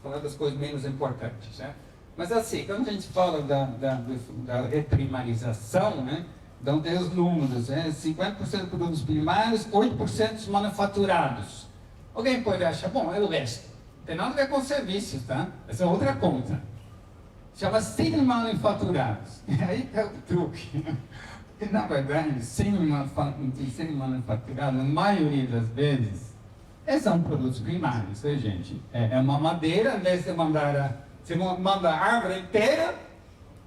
Speaker 4: falar das coisas menos importantes, né? Mas assim, quando a gente fala da reprimarização, né? Então tem os números, né? 50% de produtos primários, 8% dos manufaturados. Alguém pode achar, bom, é o resto. Não tem nada a ver com serviços, tá? Essa é outra conta. Chama semi-manufaturados. E aí é o truque. Porque, na verdade, semi-manufaturado, na maioria das vezes, são produtos primários, né, gente? É uma madeira, em vez de você manda a árvore inteira,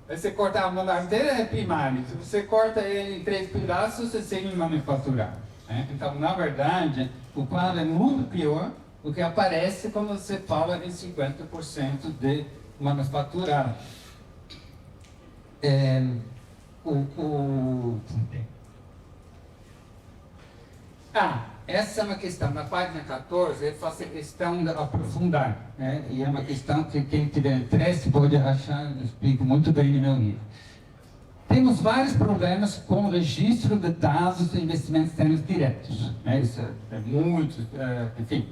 Speaker 4: aí você corta a árvore inteira, é primário. Se você corta ele em 3 pedaços, você semi-manufaturado. Né? Então, na verdade, o quadro é muito pior do que aparece quando você fala em 50% de manufaturado. Essa é uma questão, na página 14, eu faço a questão de aprofundar, né? E é uma questão que quem tiver interesse pode achar, eu explico muito bem no meu livro. Temos vários problemas com o registro de dados de investimentos externos diretos. Né? Isso é muito, enfim,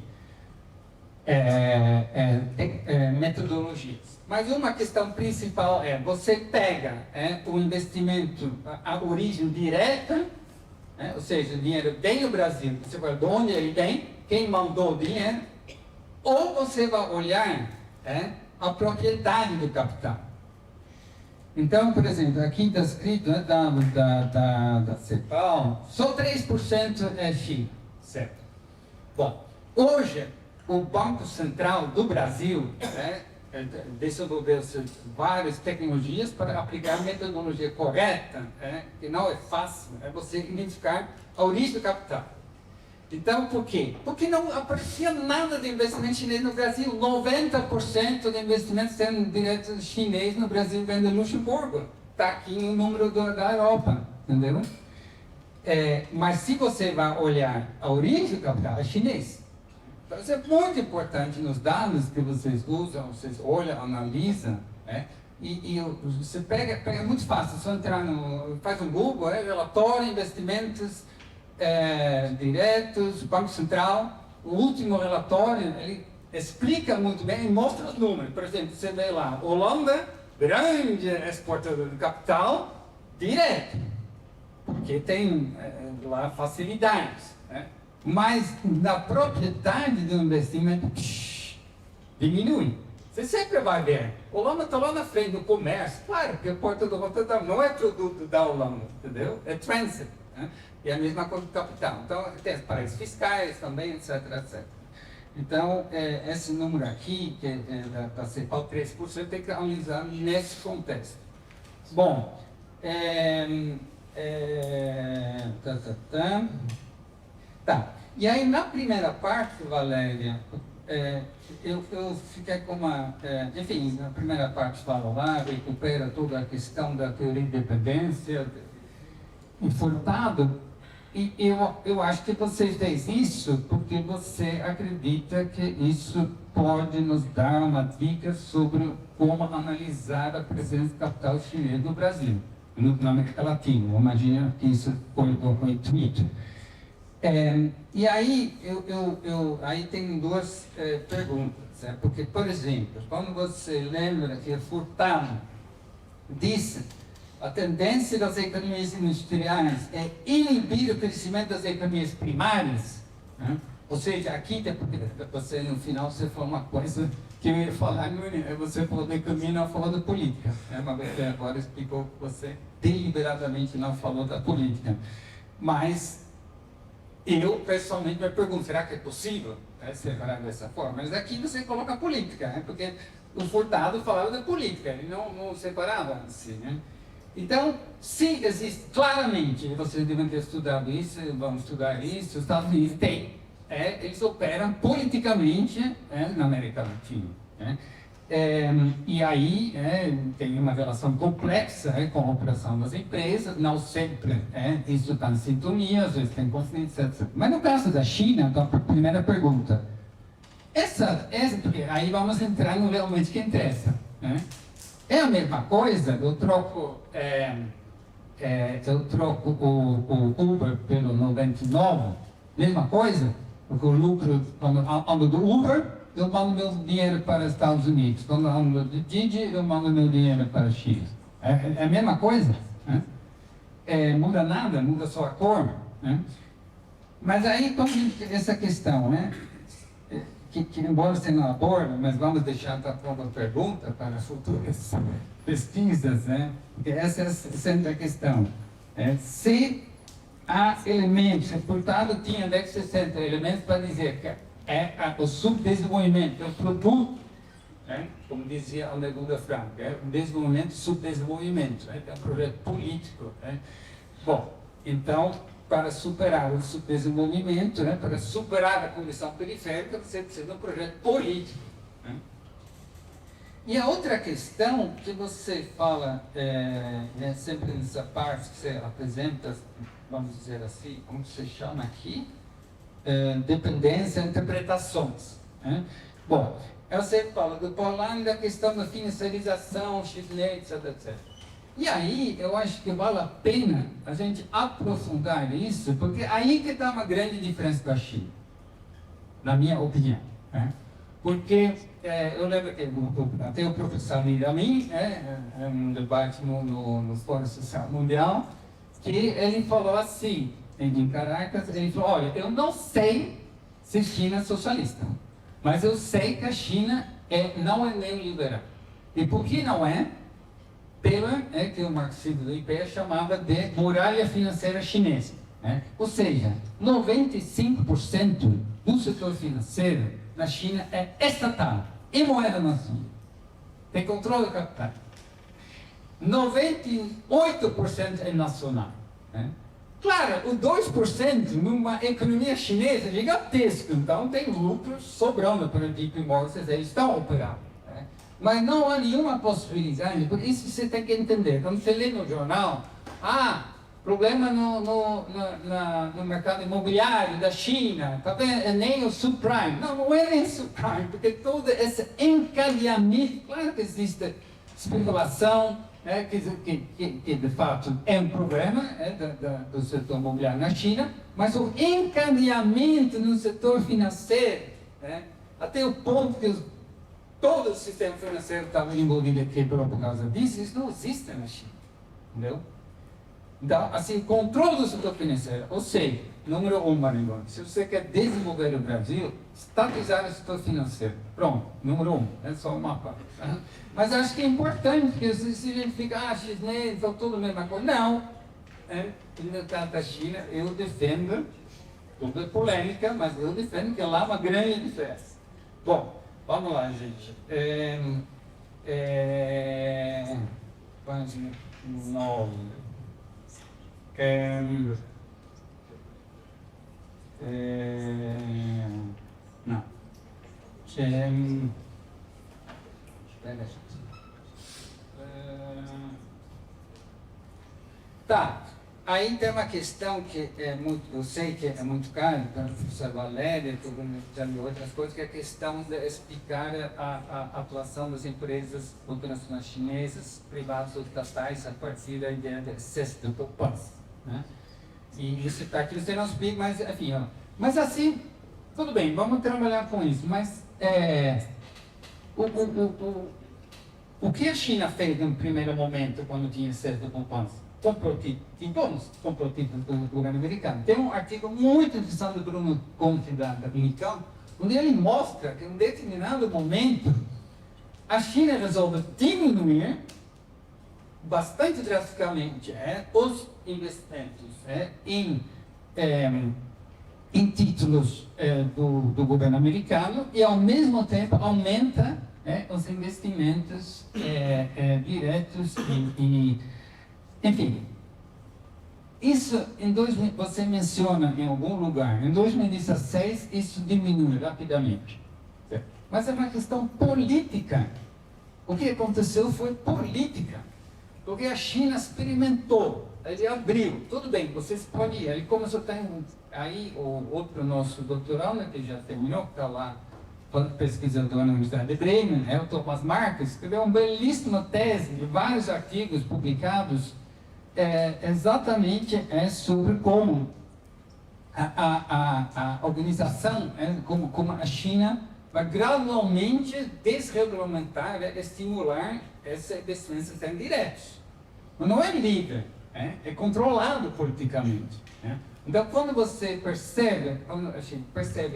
Speaker 4: metodologias. Mas uma questão principal você pega o investimento, a origem direta, ou seja, o dinheiro vem do Brasil, você vai de onde ele vem, quem mandou o dinheiro, ou você vai olhar a propriedade do capital. Então, por exemplo, aqui está escrito, dados da CEPAL, só 3% é China, certo? Bom, hoje, o Banco Central do Brasil desenvolveu várias tecnologias para aplicar a metodologia correta, que não é fácil, você identificar a origem do capital. Então, por quê? Porque não aparecia nada de investimento chinês no Brasil. 90% de investimento sendo direto chinês no Brasil vem de Luxemburgo. Está aqui no número da Europa, entendeu? Mas se você vai olhar a origem do capital, é chinês. Então, isso é muito importante nos dados que vocês usam, vocês olham, analisam, e você pega muito fácil, só entrar faz um Google, relatório, investimentos diretos, Banco Central, o último relatório, ele explica muito bem e mostra os números. Por exemplo, você vê lá, Holanda, grande exportador de capital, direto, porque tem lá facilidades. Mas na propriedade do investimento, diminui. Você sempre vai ver. A Holanda está lá na frente do comércio. Claro que a porta do Rotterdam não é produto da Holanda, entendeu? É transit. E a mesma coisa do capital. Então, tem os paraísos fiscais também, etc, etc. Então, esse número aqui, que da CEPAL, 3%, tem que analisar nesse contexto. Bom, Tá. E aí, na primeira parte, Valéria, eu fiquei com uma... enfim, na primeira parte fala lá, recupera toda a questão da teoria de dependência, e Furtado, e eu acho que você fez isso porque você acredita que isso pode nos dar uma dica sobre como analisar a presença de capital chinês no Brasil, na América Latina. Imagina que isso foi o intuito. E aí, aí tem duas perguntas. Porque, por exemplo, quando você lembra que Furtado disse a tendência das economias industriais é inibir o crescimento das economias primárias, ou seja, aqui você no final você falou uma coisa que eu ia falar, você falou da economia e não falou da política. Mas você agora explicou que você deliberadamente não falou da política. Mas eu, pessoalmente, me pergunto, será que é possível separar dessa forma? Mas aqui você coloca a política, porque o Furtado falava da política, ele não separava assim, Então, sim, existe, claramente, vocês devem ter estudado isso, vamos estudar isso, os Estados Unidos têm, eles operam politicamente na América Latina. E aí tem uma relação complexa com a operação das empresas, não sempre isso está em sintonia, às vezes tem conflitos, etc. Mas no caso da China, então, a primeira pergunta, aí vamos entrar no realmente que interessa. Né? É a mesma coisa, eu troco o Uber pelo 99, mesma coisa, porque o lucro, quando ando do Uber, eu mando meu dinheiro para os Estados Unidos. Quando eu ando de Didi, eu mando meu dinheiro para a China. É a mesma coisa. Né? Muda nada, muda só a cor. Né? Mas aí tem essa questão, né? Que embora você não aborda, mas vamos deixar como pergunta para futuras pesquisas, né? Porque essa é sempre a questão. Se há elementos, portanto, tinha 60 elementos para dizer que o subdesenvolvimento, é o produto, como dizia a Neruda Franco, um desenvolvimento e subdesenvolvimento, é um projeto político. Bom, então, para superar o subdesenvolvimento, para superar a condição periférica, você precisa de um projeto político. E a outra questão que você fala, sempre nessa parte que você apresenta, vamos dizer assim, como se chama aqui? Dependência e interpretações. Bom, você fala do Polanyi da questão da financiarização chinesa, etc. E aí, eu acho que vale a pena a gente aprofundar isso, porque aí que está uma grande diferença da China, na minha opinião. Porque eu lembro que até o professor Niramin, um debate no Fórum Social Mundial, que ele falou assim, em Caracas, ele falou, olha, eu não sei se China é socialista, mas eu sei que a China não é neoliberal. E por que não é? Pela que o marxismo do IPE chamava de muralha financeira chinesa. Ou seja, 95% do setor financeiro na China é estatal, e moeda nacional. Tem controle do capital. 98% é nacional. Claro, o 2% numa economia chinesa é gigantesco, então tem lucros sobrando para o JP Morgan, eles estão operando. Mas não há nenhuma possibilidade, porque isso você tem que entender. Quando você lê no jornal, problema no mercado imobiliário da China, tá vendo? É nem o subprime. Não é nem o subprime, porque todo esse encadeamento, claro que existe especulação, que de fato é um problema do setor imobiliário na China, mas o encadeamento no setor financeiro, até o ponto que todo o sistema financeiro estava envolvido e quebrou por causa disso, isso não existe na China. Entendeu? Então, assim, controle do setor financeiro, ou seja, número 1, Maringoni, se você quer desenvolver o Brasil, estatizar o setor financeiro. Pronto, número 1, é só uma parte. Mas acho que é importante, porque se a gente fica, chinês, são tudo a mesma coisa. Não. No caso da China, eu defendo, tudo é polêmica, mas eu defendo que lá há uma grande diferença. Bom, vamos lá, gente. Página 9. Não. Tá. Aí tem uma questão que eu sei que é muito cara para o professor Valéria e outras coisas, que é a questão de explicar a atuação das empresas multinacionais chinesas, privadas ou estatais, a partir da ideia de excesso de poupança. E isso está aqui, você não explica, mas enfim. Mas assim, tudo bem, vamos trabalhar com isso. Mas o que a China fez no primeiro momento, quando tinha excesso de poupança? Comprou títulos do governo americano. Tem um artigo muito interessante do Bruno Conte da Unicamp, onde ele mostra que em um determinado momento a China resolve diminuir bastante drasticamente os investimentos em títulos do governo americano e ao mesmo tempo aumenta os investimentos diretos enfim, isso você menciona em algum lugar, em 2016 isso diminui rapidamente. Mas é uma questão política O que aconteceu foi política, porque a China experimentou, ele abriu, tudo bem, vocês podem ir, ele começou a ter aí o outro nosso doutoral, né, que já terminou, que está lá, pesquisador na Universidade de Bremen, o Thomas Marques, escreveu uma belíssima tese de vários artigos publicados, exatamente sobre como a organização, como a China vai gradualmente desregulamentar, estimular esses investimentos indiretos. Mas não é livre, é controlado politicamente. Então, quando você percebe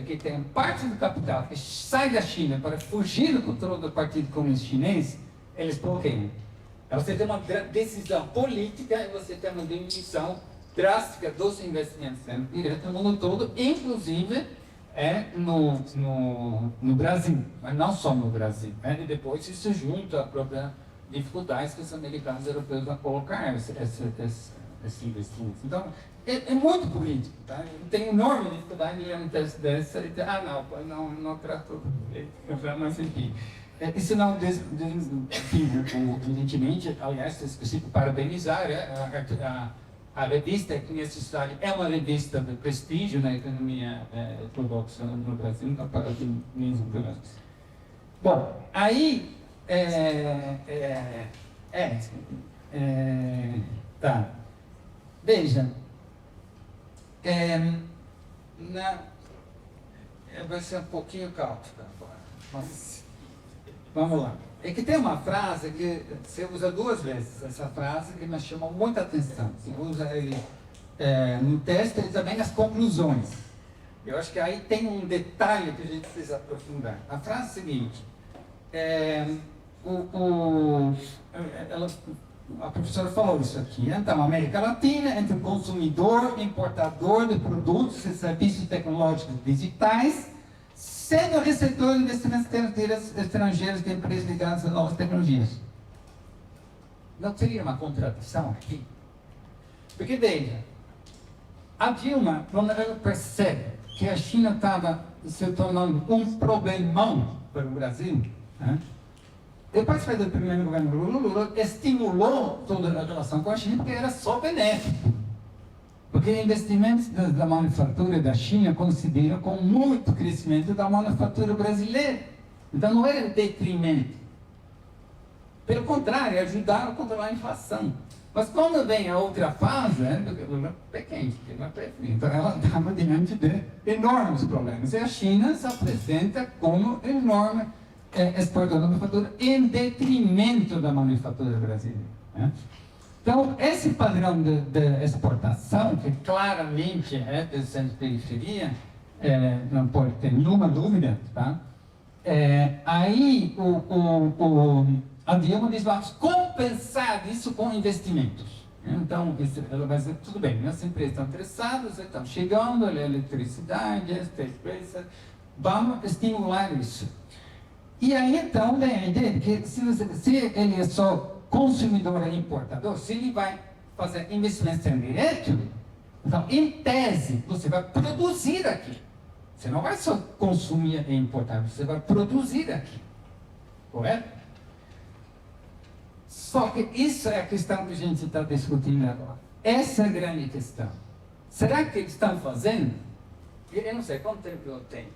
Speaker 4: que tem parte do capital que sai da China para fugir do controle do Partido Comunista Chinês, eles bloqueiam. Você tem uma decisão política e você tem uma diminuição drástica dos investimentos diretos no mundo todo, inclusive no Brasil, mas não só no Brasil. E depois isso junta a própria dificuldades que os americanos e os europeus vão colocar esse investimento. Então, é muito político, tá? Tem enorme dificuldade em um teste dessa e não tratou, mas enfim. Isso não, evidentemente, aliás, esqueci de parabenizar a revista Necessidade é uma revista de prestígio na economia ortodoxa no Brasil, então parabenizo por isso. Bom, aí, tá, veja, vai ser um pouquinho caótico agora, mas vamos lá. É que tem uma frase que você usa duas vezes, essa frase que me chamou muita atenção. Você usa ele no texto e também nas conclusões. Eu acho que aí tem um detalhe que a gente precisa aprofundar. A frase é a seguinte, a professora falou isso aqui, então, América Latina, entre o consumidor e importador de produtos e serviços tecnológicos digitais, sendo receptor de investimentos estrangeiros de empresas ligadas a novas tecnologias. Não seria uma contradição aqui? Porque, veja, a Dilma, quando ela percebe que a China estava se tornando um problemão para o Brasil, depois do primeiro governo Lula, estimulou toda a relação com a China porque era só benéfico. Porque investimentos da manufatura da China consideram com muito crescimento da manufatura brasileira. Então não era detrimento. Pelo contrário, ajudaram a controlar a inflação. Mas quando vem a outra fase, é quente, então ela estava diante de enormes problemas. E a China se apresenta como enorme exportador da manufatura em detrimento da manufatura brasileira. Então, esse padrão de exportação, que claramente é de centro de periferia, não pode ter nenhuma dúvida, tá? Aí a Dilma diz, vamos compensar isso com investimentos. Então, ela vai dizer, tudo bem, as empresas estão interessadas, estão chegando, a eletricidade, vamos estimular isso. E aí, então, vem a ideia de que se ele é só consumidor e importador, se ele vai fazer investimento direto, então, em tese, você vai produzir aqui. Você não vai só consumir e importar, você vai produzir aqui. Correto? Só que isso é a questão que a gente está discutindo agora. Essa é a grande questão. Será que eles estão fazendo? Eu não sei quanto tempo eu tenho.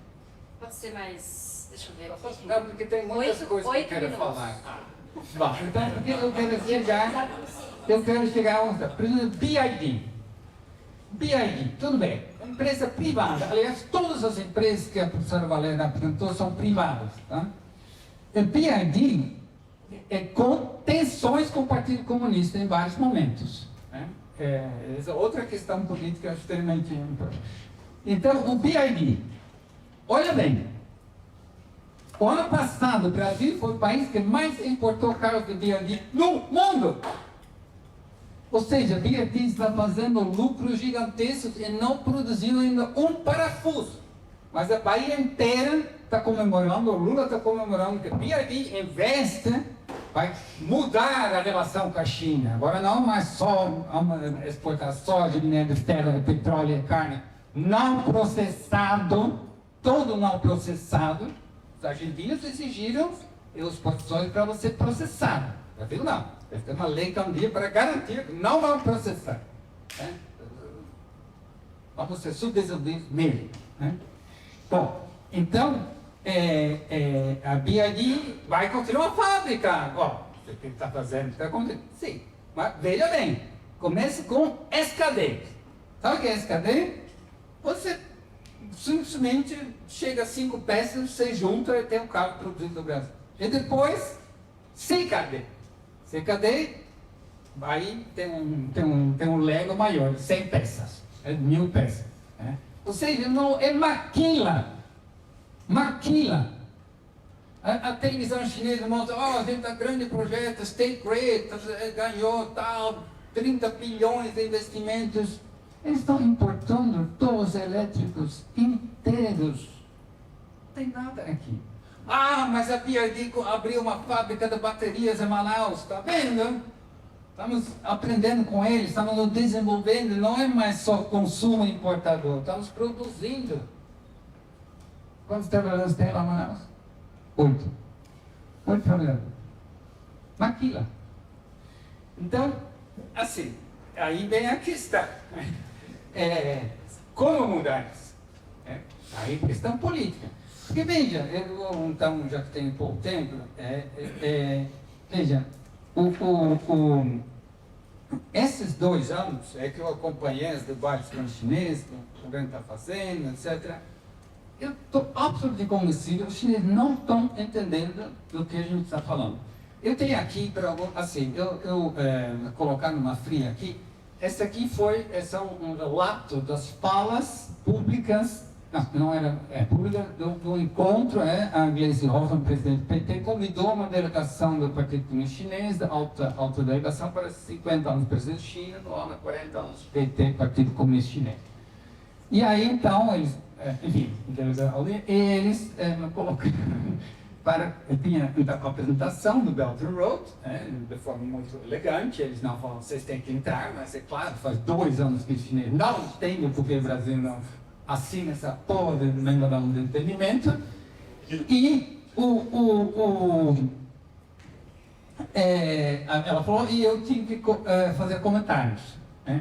Speaker 1: Pode ser mais... Deixa eu ver aqui.
Speaker 4: Não, porque tem muitas coisas que eu quero falar. Bom, então eu quero chegar a outra. Por exemplo, BID, tudo bem, é uma empresa privada. Aliás, todas as empresas que a professora Valéria apresentou são privadas. Tá? O BID com tensões com o Partido Comunista em vários momentos. Né? Essa é outra questão política extremamente importante. Então, o BID, olha bem, o ano passado, o Brasil foi o país que mais importou carros de BID no mundo. Ou seja, a BID está fazendo lucros gigantescos e não produziu ainda um parafuso. Mas a Bahia inteira está comemorando, o Lula está comemorando que a BID investe, vai mudar a relação com a China. Agora não mais só exportar soja, minério de ferro, petróleo e carne não processado, todo não processado. Os argentinos exigiram os posições para você processar. O Brasil não. Deve ter uma lei candida para garantir que não vão processar. Né? Vamos ser subdesenvolvidos mesmo. Né? Bom, então, a BYD vai construir uma fábrica. Ó, o que está fazendo? Está acontecendo? Sim, mas veja bem, comece com SKD. Sabe o que é SKD? Você simplesmente chega a 5 peças, você junta e tem um carro produzido no Brasil. E depois, CKD. CKD, aí tem um Lego maior, 100 peças, 1000 peças. Né? Ou seja, não é maquila. Maquila. A televisão chinesa mostra, a gente está grande projeto, State Grid, ganhou tal, 30 bilhões de investimentos. Eles estão importando tubos elétricos inteiros. Não tem nada aqui. Ah, mas a BYD abriu uma fábrica de baterias em Manaus, está vendo? Estamos aprendendo com eles, estamos nos desenvolvendo, não é mais só consumo importador, estamos produzindo. Quantos trabalhadores tem lá em Manaus? 8. 8 trabalhadores. Maquila. Então, assim, aí vem a questão. Como mudar isso? Aí questão política. Porque veja, então, já que tem pouco tempo, veja, esses 2 anos que eu acompanhei os debates com os chineses, que o governo está fazendo, etc., eu estou absolutamente convencido que os chineses não estão entendendo do que a gente está falando. Eu tenho aqui, assim, colocar numa fria aqui, esse aqui é um relato das falas públicas, não era pública, do encontro, a Gleisi Hoffmann, presidente do PT, convidou uma delegação do Partido Comunista Chinês, da alta delegação, para 50 anos do presidente da China, no ano 40 anos do PT, Partido Comunista Chinês. E aí, então, eles, enfim, eles colocaram, tinha a apresentação do Belt and Road, de forma muito elegante, eles não falam, vocês têm que entrar, mas é claro, faz 2 anos que os chineses não entendem porque o Brasil não assina essa porra de memorandum de entendimento, e ela falou, e eu tinha que fazer comentários.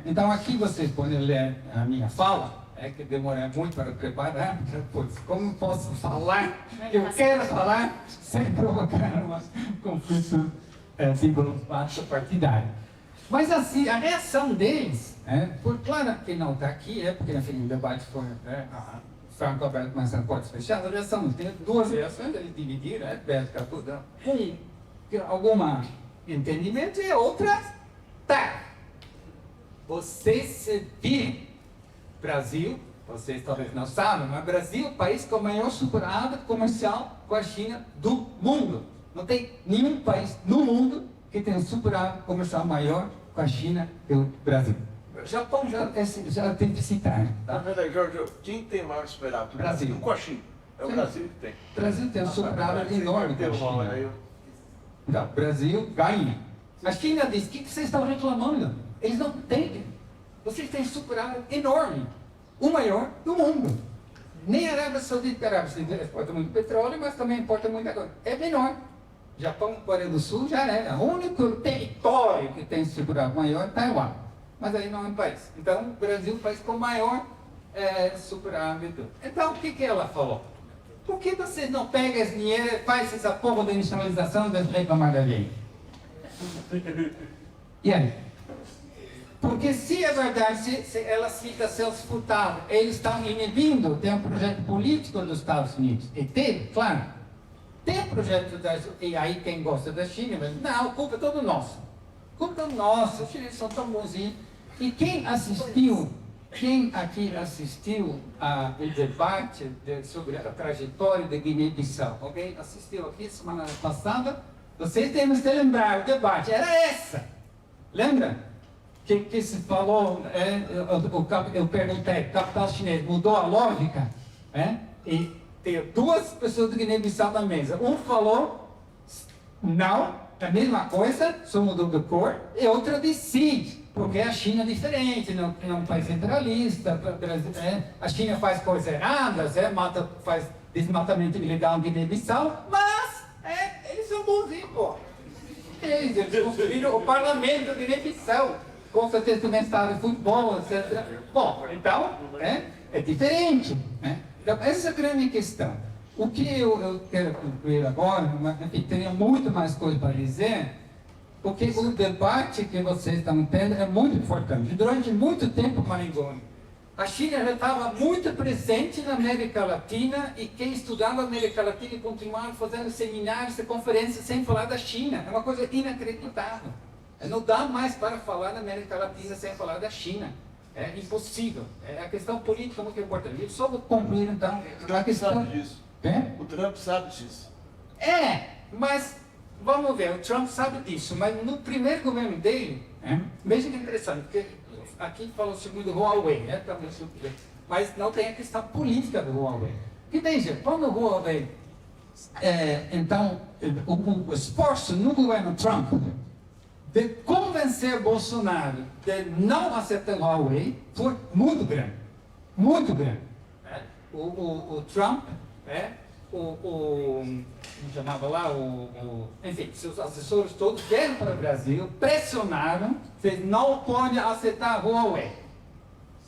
Speaker 4: Então aqui vocês podem ler a minha fala, que demorei muito para preparar, pois como posso falar, eu quero falar, sem provocar um conflito partidário. Mas assim, a reação deles, por claro que não está aqui, porque enfim, o debate foi franco aberto, mas não pode fechar, a reação tem 2 reações, eles dividiram, Bélgica toda, algum entendimento e outra, tá. Vocês se viram, Brasil, vocês talvez não sabem, mas Brasil é o país com a maior superávit comercial com a China do mundo. Não tem nenhum país no mundo que tenha um superávit comercial maior com a China que o Brasil. O Japão já tem que citar. Tá?
Speaker 2: Na verdade, Jorge, quem tem maior superávit?
Speaker 4: Brasil.
Speaker 2: Com a China. É o Brasil que tem.
Speaker 4: O Brasil tem um superávit enorme com a China. Então, o Brasil ganha. A China diz, o que vocês estão reclamando? Eles não têm. Vocês têm superávit enorme, o maior do mundo. Nem a Arábia Saudita, a Arábia Saudita exporta muito petróleo, mas também importa muita coisa. É menor. Japão, Coreia do Sul já é. O único território que tem superávit maior é Taiwan. Mas aí não é um país. Então, o Brasil é o país com maior superávit. Então, o que ela falou? Por que vocês não pegam esse dinheiro e fazem essa porra de nacionalização das reclamar da lei? E aí? Porque se é verdade, se ela cita Celso Furtado, eles estão inibindo, tem um projeto político dos Estados Unidos. E teve, claro, tem projeto e aí quem gosta da China, mas não, a culpa é todo nosso. A culpa é todo nosso, os chineses são tão bonzinhos. E quem aqui assistiu ao debate sobre a trajetória de Guiné-Bissau? Alguém assistiu aqui semana passada? Vocês devem se lembrar, o debate era essa. Lembra? Que se falou, eu perguntei, capital chinês, mudou a lógica, e tem 2 pessoas do Guiné-Bissau na mesa. Um falou, não, é a mesma coisa, só mudou de cor, e outro disse sim, porque a China é diferente, não é um país centralista, a China faz coisas erradas, faz desmatamento ilegal no Guiné-Bissau, mas eles bonzinhos, pô. Eles construíram o parlamento de revisão. Com certeza também sabe futebol, etc. Bom, então, é diferente. Né? Então, essa é a grande questão. O que eu quero concluir agora, mas, enfim, teria muito mais coisa para dizer, porque o debate que vocês estão tendo é muito importante. Durante muito tempo, Marangoni, a China já estava muito presente na América Latina e quem estudava a América Latina continuava fazendo seminários e conferências sem falar da China. É uma coisa inacreditável. Não dá mais para falar na América Latina sem falar da China. É impossível. A questão política é muito importante. Eu só vou concluir, então, a questão...
Speaker 2: Sabe disso.
Speaker 4: O
Speaker 2: Trump sabe disso.
Speaker 4: Mas vamos ver, o Trump sabe disso, mas no primeiro governo dele, veja que interessante, porque aqui falou-se muito do Huawei, mas não tem a questão política do Huawei. E veja, quando o Huawei, então, o esforço no governo Trump de convencer Bolsonaro de não aceitar o Huawei foi muito grande. Muito grande. O Trump, como chamava lá, enfim, seus assessores todos vieram para o Brasil, pressionaram, vocês não podem aceitar o Huawei.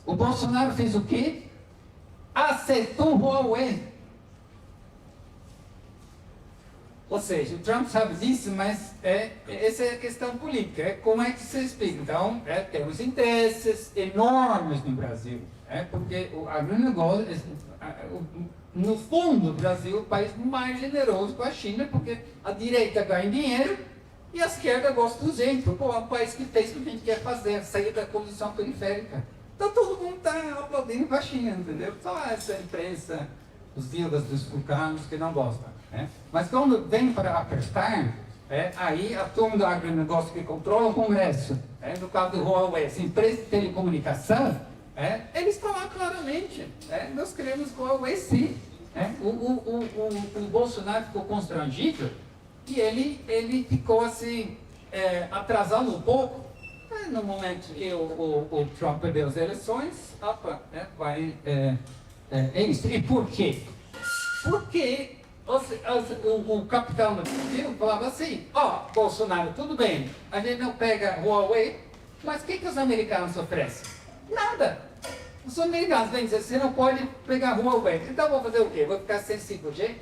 Speaker 4: O Bolsonaro fez o quê? Aceitou o Huawei. Ou seja, o Trump sabe disso, mas essa é a questão política. Como é que se explica? Então, temos interesses enormes no Brasil. Porque o agronegócio, no fundo, o Brasil é o país mais generoso com a China, porque a direita ganha dinheiro e a esquerda gosta do centro. Pô, é um país que fez o que a gente quer fazer, sair da condição periférica. Então todo mundo está aplaudindo com a China, entendeu? Só essa imprensa, os divas dos vulcanos que não gostam. Mas quando vem para apertar, aí a turma do agronegócio que controla o Congresso, no caso do Huawei, essa empresa de telecomunicação, eles estão lá claramente. Nós queremos o Huawei sim. O Bolsonaro ficou constrangido e ele ficou assim, atrasando um pouco. No momento que o Trump perdeu as eleições, é isso. E por quê? Porque o capitão do Brasil falava assim, Bolsonaro, tudo bem, a gente não pega Huawei, mas o que os americanos oferecem? Nada. Os americanos vêm dizer, você não pode pegar Huawei. Então vou fazer o quê? Vou ficar sem 5G?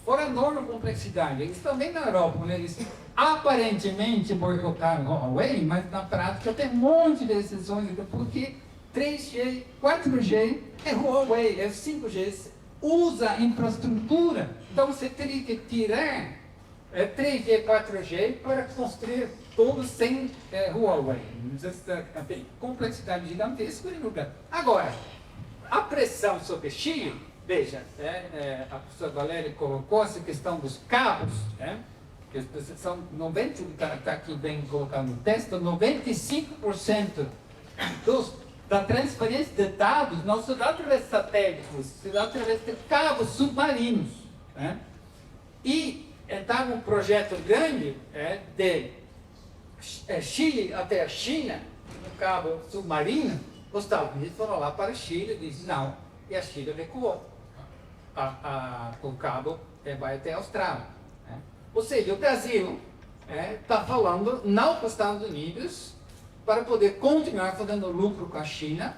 Speaker 4: Fora a enorme complexidade. Eles também na Europa, né? Eles aparentemente boicotaram Huawei, mas na prática tem um monte de decisões, porque 3G, 4G é Huawei, é 5G. Usa a infraestrutura. Então você teria que tirar 3G, 4G para construir todos sem Huawei. Tem complexidade gigantesca. Agora, a pressão sobre o Chile, veja, a professora Valéria colocou essa questão dos cabos, que são 90%, está aqui bem colocado no texto, 95% da transferência de dados não se dá através de satélites, se dá através de cabos submarinos. E estava um projeto grande de Chile até a China, um cabo submarino. Os Estados Unidos foram lá para Chile e disse não, e a Chile recuou. O cabo vai até a Austrália. Ou seja, o Brasil está falando não para os Estados Unidos, para poder continuar fazendo lucro com a China,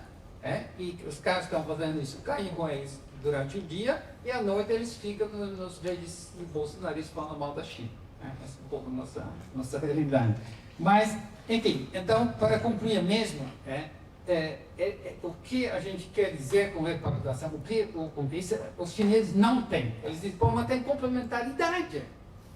Speaker 4: e os caras que estão fazendo isso caem com eles durante o dia, e à noite eles ficam nos redes de bolsonaristas falando mal da China. Essa é um pouco a nossa realidade. Mas, enfim, então, para concluir mesmo, o que a gente quer dizer com repactuação, o que os chineses não têm. Eles dizem, mas tem complementaridade.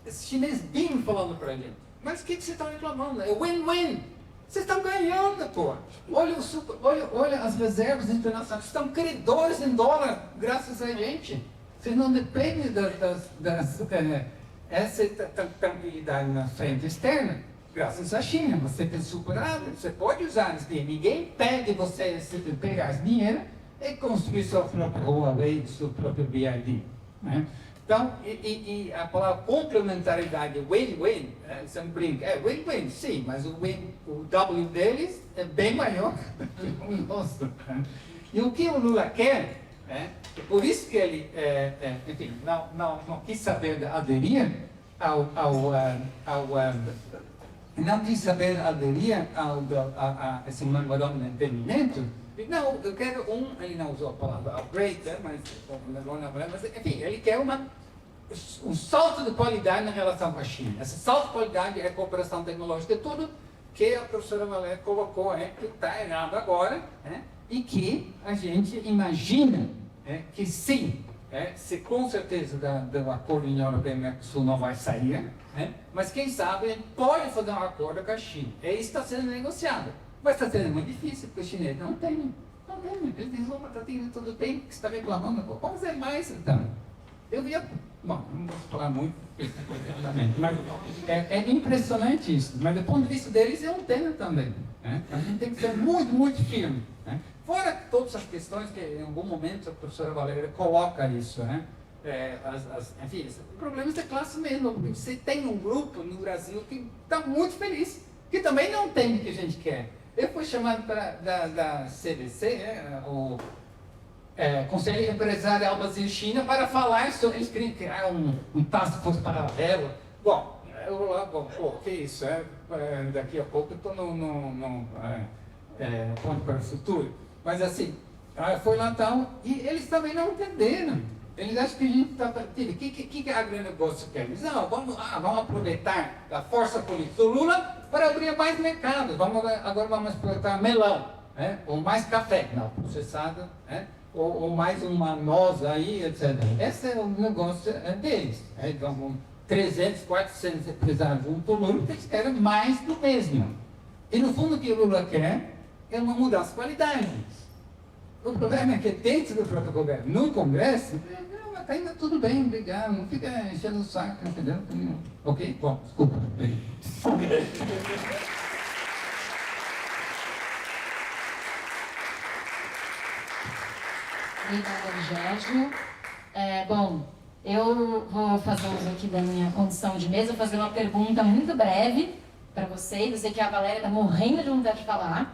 Speaker 4: Esses chineses vivem falando para a gente, mas o que vocês estão reclamando? É win-win. Vocês estão ganhando, pô. Olha as reservas internacionais. Vocês estão credores em dólar, graças a gente. Vocês não dependem essa tranquilidade na frente externa, graças à China. Você tem superado, você pode usar esse dinheiro. Ninguém pede você pegar esse dinheiro e construir sua própria Huawei, seu próprio BID. Então, e a palavra complementaridade, win-win, você não brinca, win-win, sim, mas o W deles é bem maior que o nosso. E o que o Lula quer, por isso que ele, enfim, não quis saber de aderir, não quis saber aderir a esse memorando de entendimento. Não, eu quero ele não usou a palavra upgrade, né, mas enfim, ele quer um salto de qualidade na relação com a China. Esse salto de qualidade é a cooperação tecnológica de tudo que a professora Valéria colocou, que está errado agora, e que a gente imagina que sim, se com certeza do acordo União Europeia-Mercosul não vai sair, mas quem sabe a gente pode fazer um acordo com a China. Isso está sendo negociado. Mas está sendo muito difícil, porque os chineses não tem. Eles dizem, batatinha, tudo bem, que você está reclamando, vamos fazer mais então. Eu via, bom, não vou falar muito, mas é impressionante isso, mas do ponto de vista deles eu entendo também. A gente tem que ser muito, muito firme. Fora todas as questões que em algum momento a professora Valéria coloca isso, enfim, problemas da classe mesmo. Você tem um grupo no Brasil que está muito feliz, que também não tem o que a gente quer. Eu fui chamado da CDC, o Conselho Empresarial Brasil-China, para falar sobre, eles queriam criar um task force paralelo. Bom, eu vou lá, que isso, daqui a pouco eu estou no ponto para o futuro. Mas assim, foi lá tal, e eles também não entenderam. Eles acham que a gente está... O que a grande negócio quer? Eles dizem, vamos aproveitar a força política do Lula para abrir mais mercados. Agora vamos explorar melão, ou mais café, não, processado, ou mais uma noz aí, etc. Esse é o negócio deles. Então, 300, 400 empresários junto ao Lula, eles querem mais do mesmo. E no fundo o que o Lula quer é uma mudança de qualidade. O problema é que dentro do próprio governo, no Congresso, está ainda tudo bem, obrigado, não fica enchendo o saco, entendeu? Ok? Bom, desculpa.
Speaker 1: Obrigada, Jorge. Bom, eu vou fazer uso aqui da minha condição de mesa, fazer uma pergunta muito breve para vocês. Eu sei que a Valéria está morrendo de vontade de falar.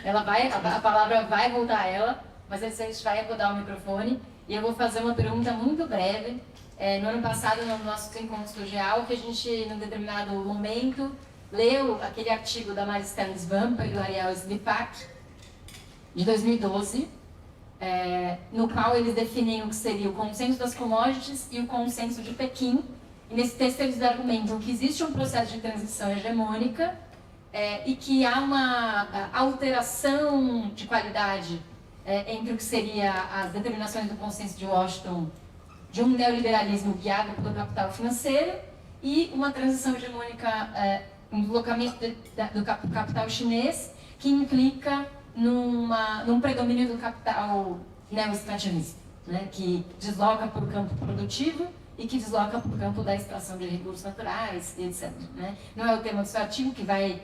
Speaker 1: A palavra vai voltar a ela, mas a gente vai rodar o microfone. E eu vou fazer uma pergunta muito breve. No ano passado, no nosso encontro geral, que a gente, num determinado momento, leu aquele artigo da Maristela Svampa e do Ariel Slipak, de 2012, no qual eles definem o que seria o consenso das commodities e o consenso de Pequim. E nesse texto eles argumentam que existe um processo de transição hegemônica e que há uma alteração de qualidade entre o que seria as determinações do consenso de Washington de um neoliberalismo guiado pelo capital financeiro e uma transição hegemônica, um deslocamento do capital chinês que implica num predomínio do capital neo-extrativista, que desloca para o campo produtivo e que desloca para o campo da extração de recursos naturais, etc. Não é o tema do seu artigo que vai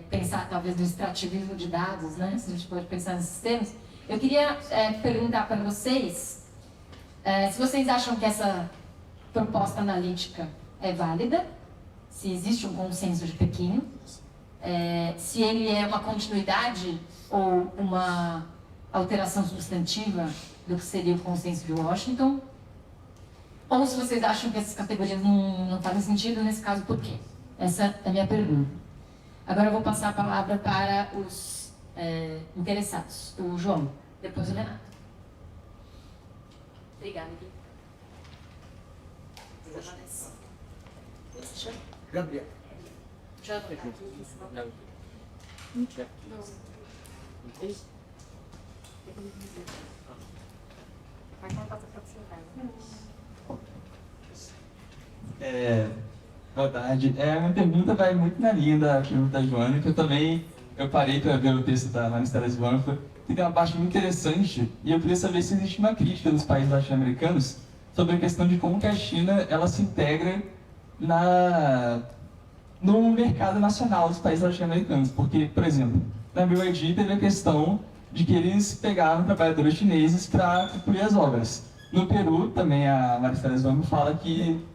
Speaker 1: pensar talvez no extrativismo de dados, se a gente pode pensar nesses termos. Eu queria perguntar para vocês se vocês acham que essa proposta analítica é válida, se existe um consenso de Pequim, se ele é uma continuidade ou uma alteração substantiva do que seria o consenso de Washington, ou se vocês acham que essas categorias não fazem sentido, nesse caso, por quê? Essa é a minha pergunta. Agora eu vou passar a palavra para os interessados. O João, depois o Renato. Obrigada, Gui.
Speaker 2: Gabriel.
Speaker 1: Já foi.
Speaker 5: Boa tarde. A minha pergunta vai muito na linha da pergunta da Joana, que eu parei para ver o texto da Maristela Svampa, que tem uma parte muito interessante, e eu queria saber se existe uma crítica dos países latino-americanos sobre a questão de como que a China ela se integra no mercado nacional dos países latino-americanos. Porque, por exemplo, na BYD teve a questão de que eles pegavam trabalhadores chineses para concluir as obras. No Peru, também a Maristela Svampa fala que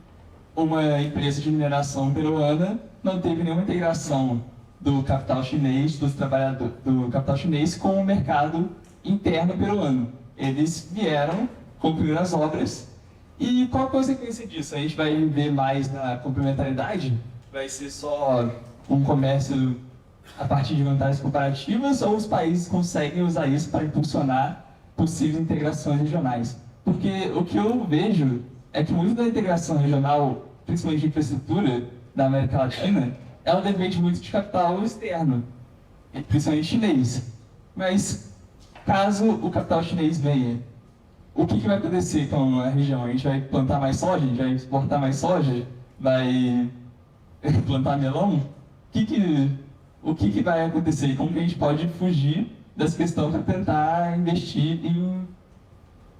Speaker 5: uma empresa de mineração peruana não teve nenhuma integração do capital chinês, dos trabalhadores do capital chinês com o mercado interno peruano. Eles vieram concluir as obras E qual a consequência disso? A gente vai ver mais na complementaridade? Vai ser só um comércio a partir de vantagens comparativas ou os países conseguem usar isso para impulsionar possíveis integrações regionais? Porque o que eu vejo é que muito da integração regional, principalmente de infraestrutura da América Latina, ela depende muito de capital externo, principalmente chinês. Mas caso o capital chinês venha, o que vai acontecer com a região? A gente vai plantar mais soja? A gente vai exportar mais soja? Vai plantar melão? O que vai acontecer? E como que a gente pode fugir dessa questão para tentar investir em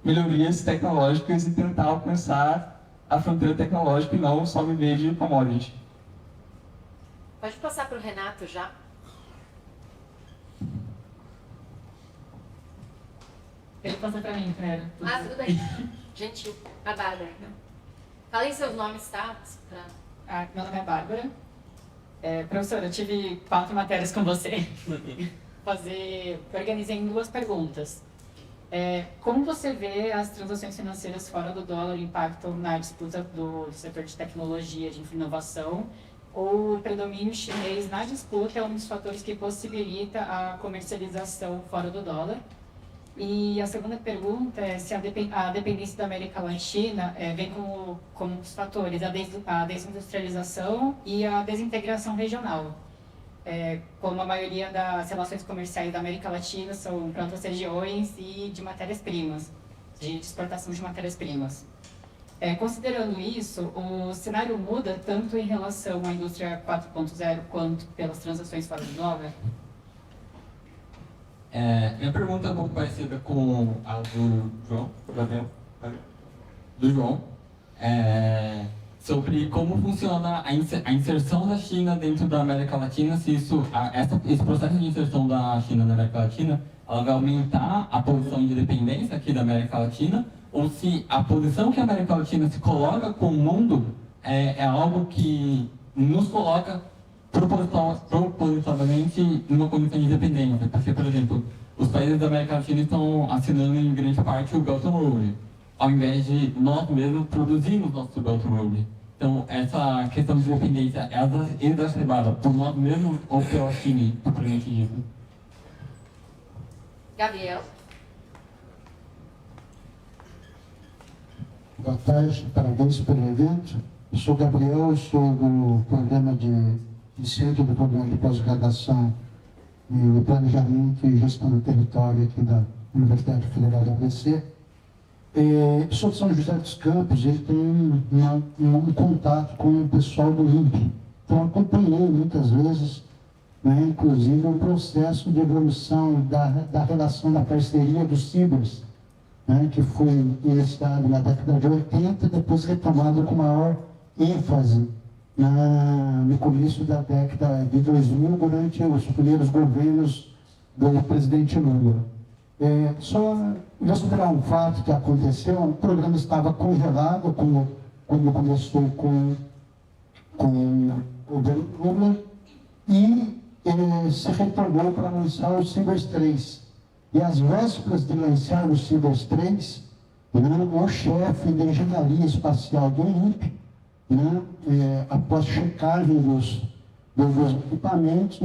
Speaker 5: melhorias tecnológicas e tentar alcançar a fronteira tecnológica e não só viver de commodity?
Speaker 1: Pode passar para o Renato já.
Speaker 3: Ele passa para mim primeiro.
Speaker 1: Ah, tudo bem. Gentil. A Bárbara. Falem seus nomes, tá?
Speaker 3: Meu nome é Bárbara. Professora, eu tive 4 matérias com você. Organizei em 2 perguntas. Como você vê as transações financeiras fora do dólar impactam na disputa do setor de tecnologia, de inovação, ou o predomínio chinês na disputa é um dos fatores que possibilita a comercialização fora do dólar? E a segunda pergunta é se a dependência da América Latina vem como os fatores a desindustrialização e a desintegração regional. Como a maioria das relações comerciais da América Latina são para outras regiões e de matérias-primas, de exportação de matérias-primas. Considerando isso, o cenário muda tanto em relação à indústria 4.0 quanto pelas transações fora do dólar?
Speaker 6: Minha pergunta é um pouco parecida com a do João, sobre como funciona a inserção da China dentro da América Latina, se esse processo de inserção da China na América Latina ela vai aumentar a posição de dependência aqui da América Latina, ou se a posição que a América Latina se coloca com o mundo é algo que nos coloca propositalmente numa condição de dependência. Porque, por exemplo, os países da América Latina estão assinando em grande parte o Belt and Road, ao invés de nós mesmos produzirmos nosso Belt and Road. Então, essa questão de dependência é exacerbada por nós mesmos ou pela China, propriamente dito?
Speaker 1: Gabriel.
Speaker 7: Boa tarde, parabéns pelo evento. Eu sou Gabriel, eu sou do programa de centro do programa de pós-graduação e planejamento e gestão do território aqui da Universidade Federal do ABC. Sou de São José dos Campos e tenho um contato com o pessoal do INPE. Então acompanhei muitas vezes, né, inclusive o processo de evolução da relação da parceria dos CIBERS, né, que foi iniciado na década de 80 e depois retomado com maior ênfase no começo da década de 2000, durante os primeiros governos do presidente Lula. Só considerar um fato que aconteceu: o programa estava congelado quando começou com o governo Lula e se retornou para lançar o Cibers 3. E às vésperas de lançar o Cibers 3, o chefe de engenharia espacial do INPE, após checagem dos equipamentos,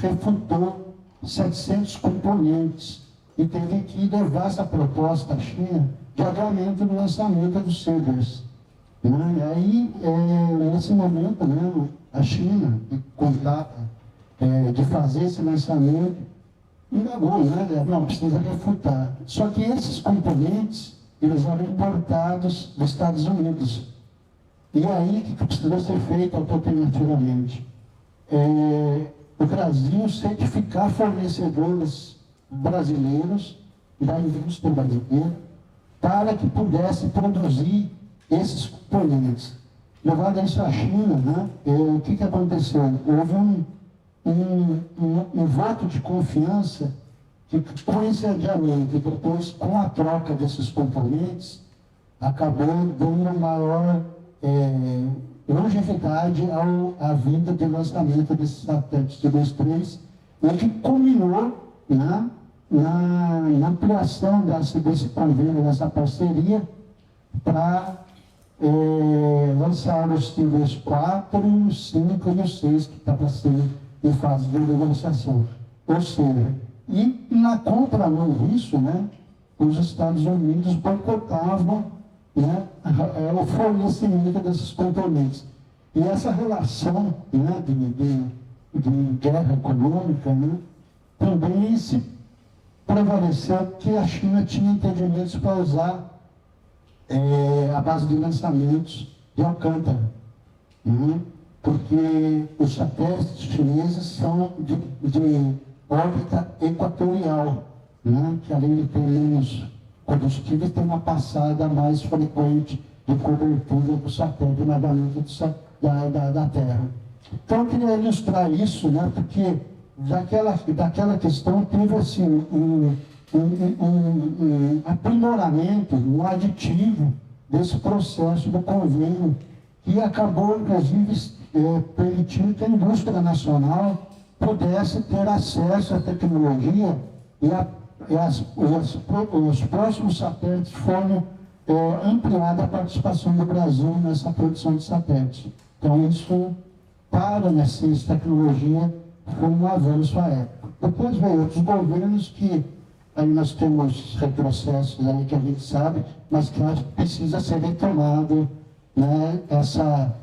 Speaker 7: refutou 700 componentes e teve que levar essa proposta à China de adiamento do lançamento dos Cibers. E aí, nesse momento, a China, que contava de fazer esse lançamento, indagou, não, precisa refutar. Só que esses componentes, eles eram importados dos Estados Unidos. E aí, o que precisou ser feito alternativamente? O Brasil certificar fornecedores brasileiros da indústria brasileira para que pudesse produzir esses componentes. Levado isso à China, o que aconteceu? Houve um voto de confiança que, com esse adiamento e depois com a troca desses componentes, acabou dando maior longevidade à vida de lançamento desses satélites de 2-3, e que culminou na ampliação desse convênio, dessa parceria, para lançaram os níveis 4, 5 e o 6, que está para ser em fase de negociação. Ou seja, e na contramão disso, né, os Estados Unidos boicotavam, né, o fornecimento desses componentes. E essa relação, né, de guerra econômica, né, também se prevaleceu que a China tinha entendimentos para usar a base de lançamentos de Alcântara, né, porque os satélites chineses são de órbita equatorial, né, que além de ter menos combustível, tem uma passada mais frequente de cobertura do satélite na da Terra. Então, eu queria ilustrar isso, né, porque daquela questão teve assim, um aprimoramento, um aditivo desse processo do convênio, que acabou, inclusive, permitindo que a indústria nacional pudesse ter acesso à tecnologia os próximos satélites foram ampliada a participação do Brasil nessa produção de satélites. Então, isso, para a ciência e tecnologia, foi um avanço à época. Depois veio outros governos que aí nós temos retrocessos aí que a gente sabe, mas que acho que precisa ser retomado, né, essa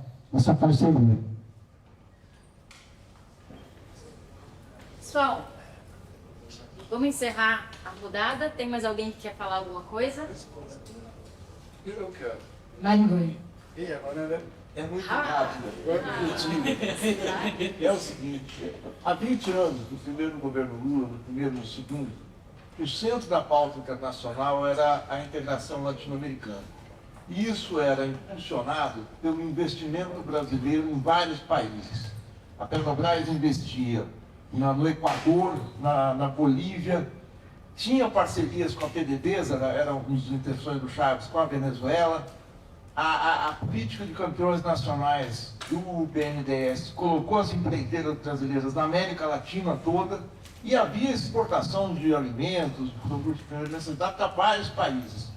Speaker 7: parceria.
Speaker 1: Pessoal, vamos encerrar a rodada. Tem mais alguém que quer falar alguma coisa?
Speaker 2: Eu quero.
Speaker 1: Vai, Ngoi.
Speaker 2: Agora é muito rápido. É o seguinte, há 20 anos, do primeiro governo Lula, do primeiro e do segundo, o centro da pauta internacional era a integração latino-americana. E isso era impulsionado pelo investimento brasileiro em vários países. A Petrobras investia no Equador, na Bolívia, tinha parcerias com a PDVSA, eram as intenções do Chaves com a Venezuela. A política de campeões nacionais do BNDES colocou as empreiteiras brasileiras na América Latina toda e havia exportação de alimentos, de produtos de primeira necessidade para vários países.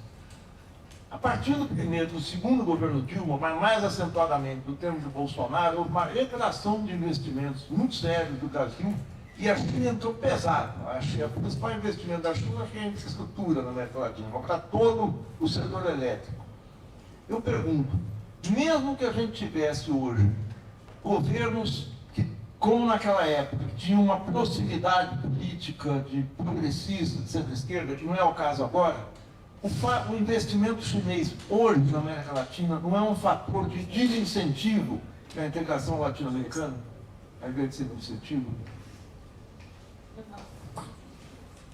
Speaker 2: A partir do segundo governo Dilma, mas mais acentuadamente do termo de Bolsonaro, houve uma retração de investimentos muito sérios do Brasil e a China entrou pesado. O principal investimento da China é a infraestrutura na América Latina, para todo o setor elétrico. Eu pergunto, mesmo que a gente tivesse hoje governos que, como naquela época, tinham uma proximidade política de progressista, de centro-esquerda, que não é o caso agora, o investimento chinês hoje na América Latina não é um fator de desincentivo para a integração latino-americana, ao invés de ser um incentivo?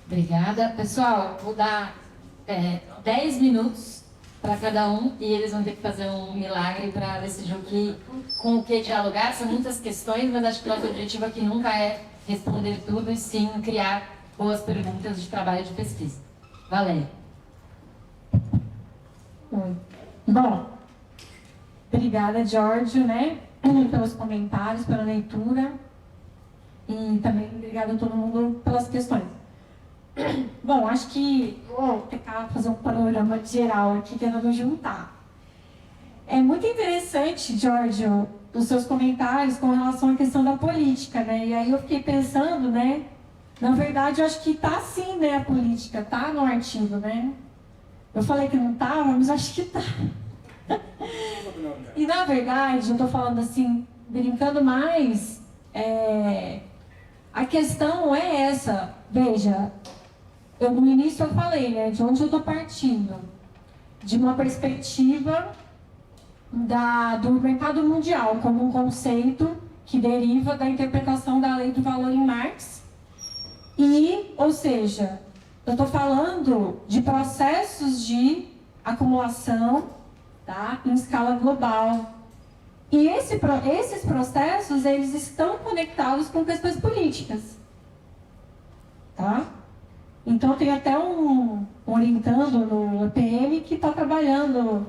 Speaker 1: Obrigada. Pessoal, vou dar 10 minutos para cada um e eles vão ter que fazer um milagre para decidir com o que dialogar. São muitas questões, mas acho que o nosso objetivo aqui nunca é responder tudo e sim criar boas perguntas de trabalho de pesquisa. Valéria.
Speaker 3: Bom, obrigada, Giorgio, né, pelos comentários, pela leitura e também obrigada a todo mundo pelas questões. Bom, acho que vou tentar fazer um panorama geral aqui, tentando juntar. É muito interessante, Giorgio, os seus comentários com relação à questão da política, né? E aí eu fiquei pensando, né? Na verdade, eu acho que tá sim, né, a política, tá no artigo, né? Eu falei que não tava, mas acho que tá. E na verdade, eu tô falando assim, brincando mais, a questão é essa, veja, no início eu falei, né, de onde eu estou partindo, de uma perspectiva do mercado mundial como um conceito que deriva da interpretação da lei do valor em Marx ou seja, eu estou falando de processos de acumulação, tá, em escala global. E esses processos, eles estão conectados com questões políticas, tá? Então, tem até um orientando no EPM que está trabalhando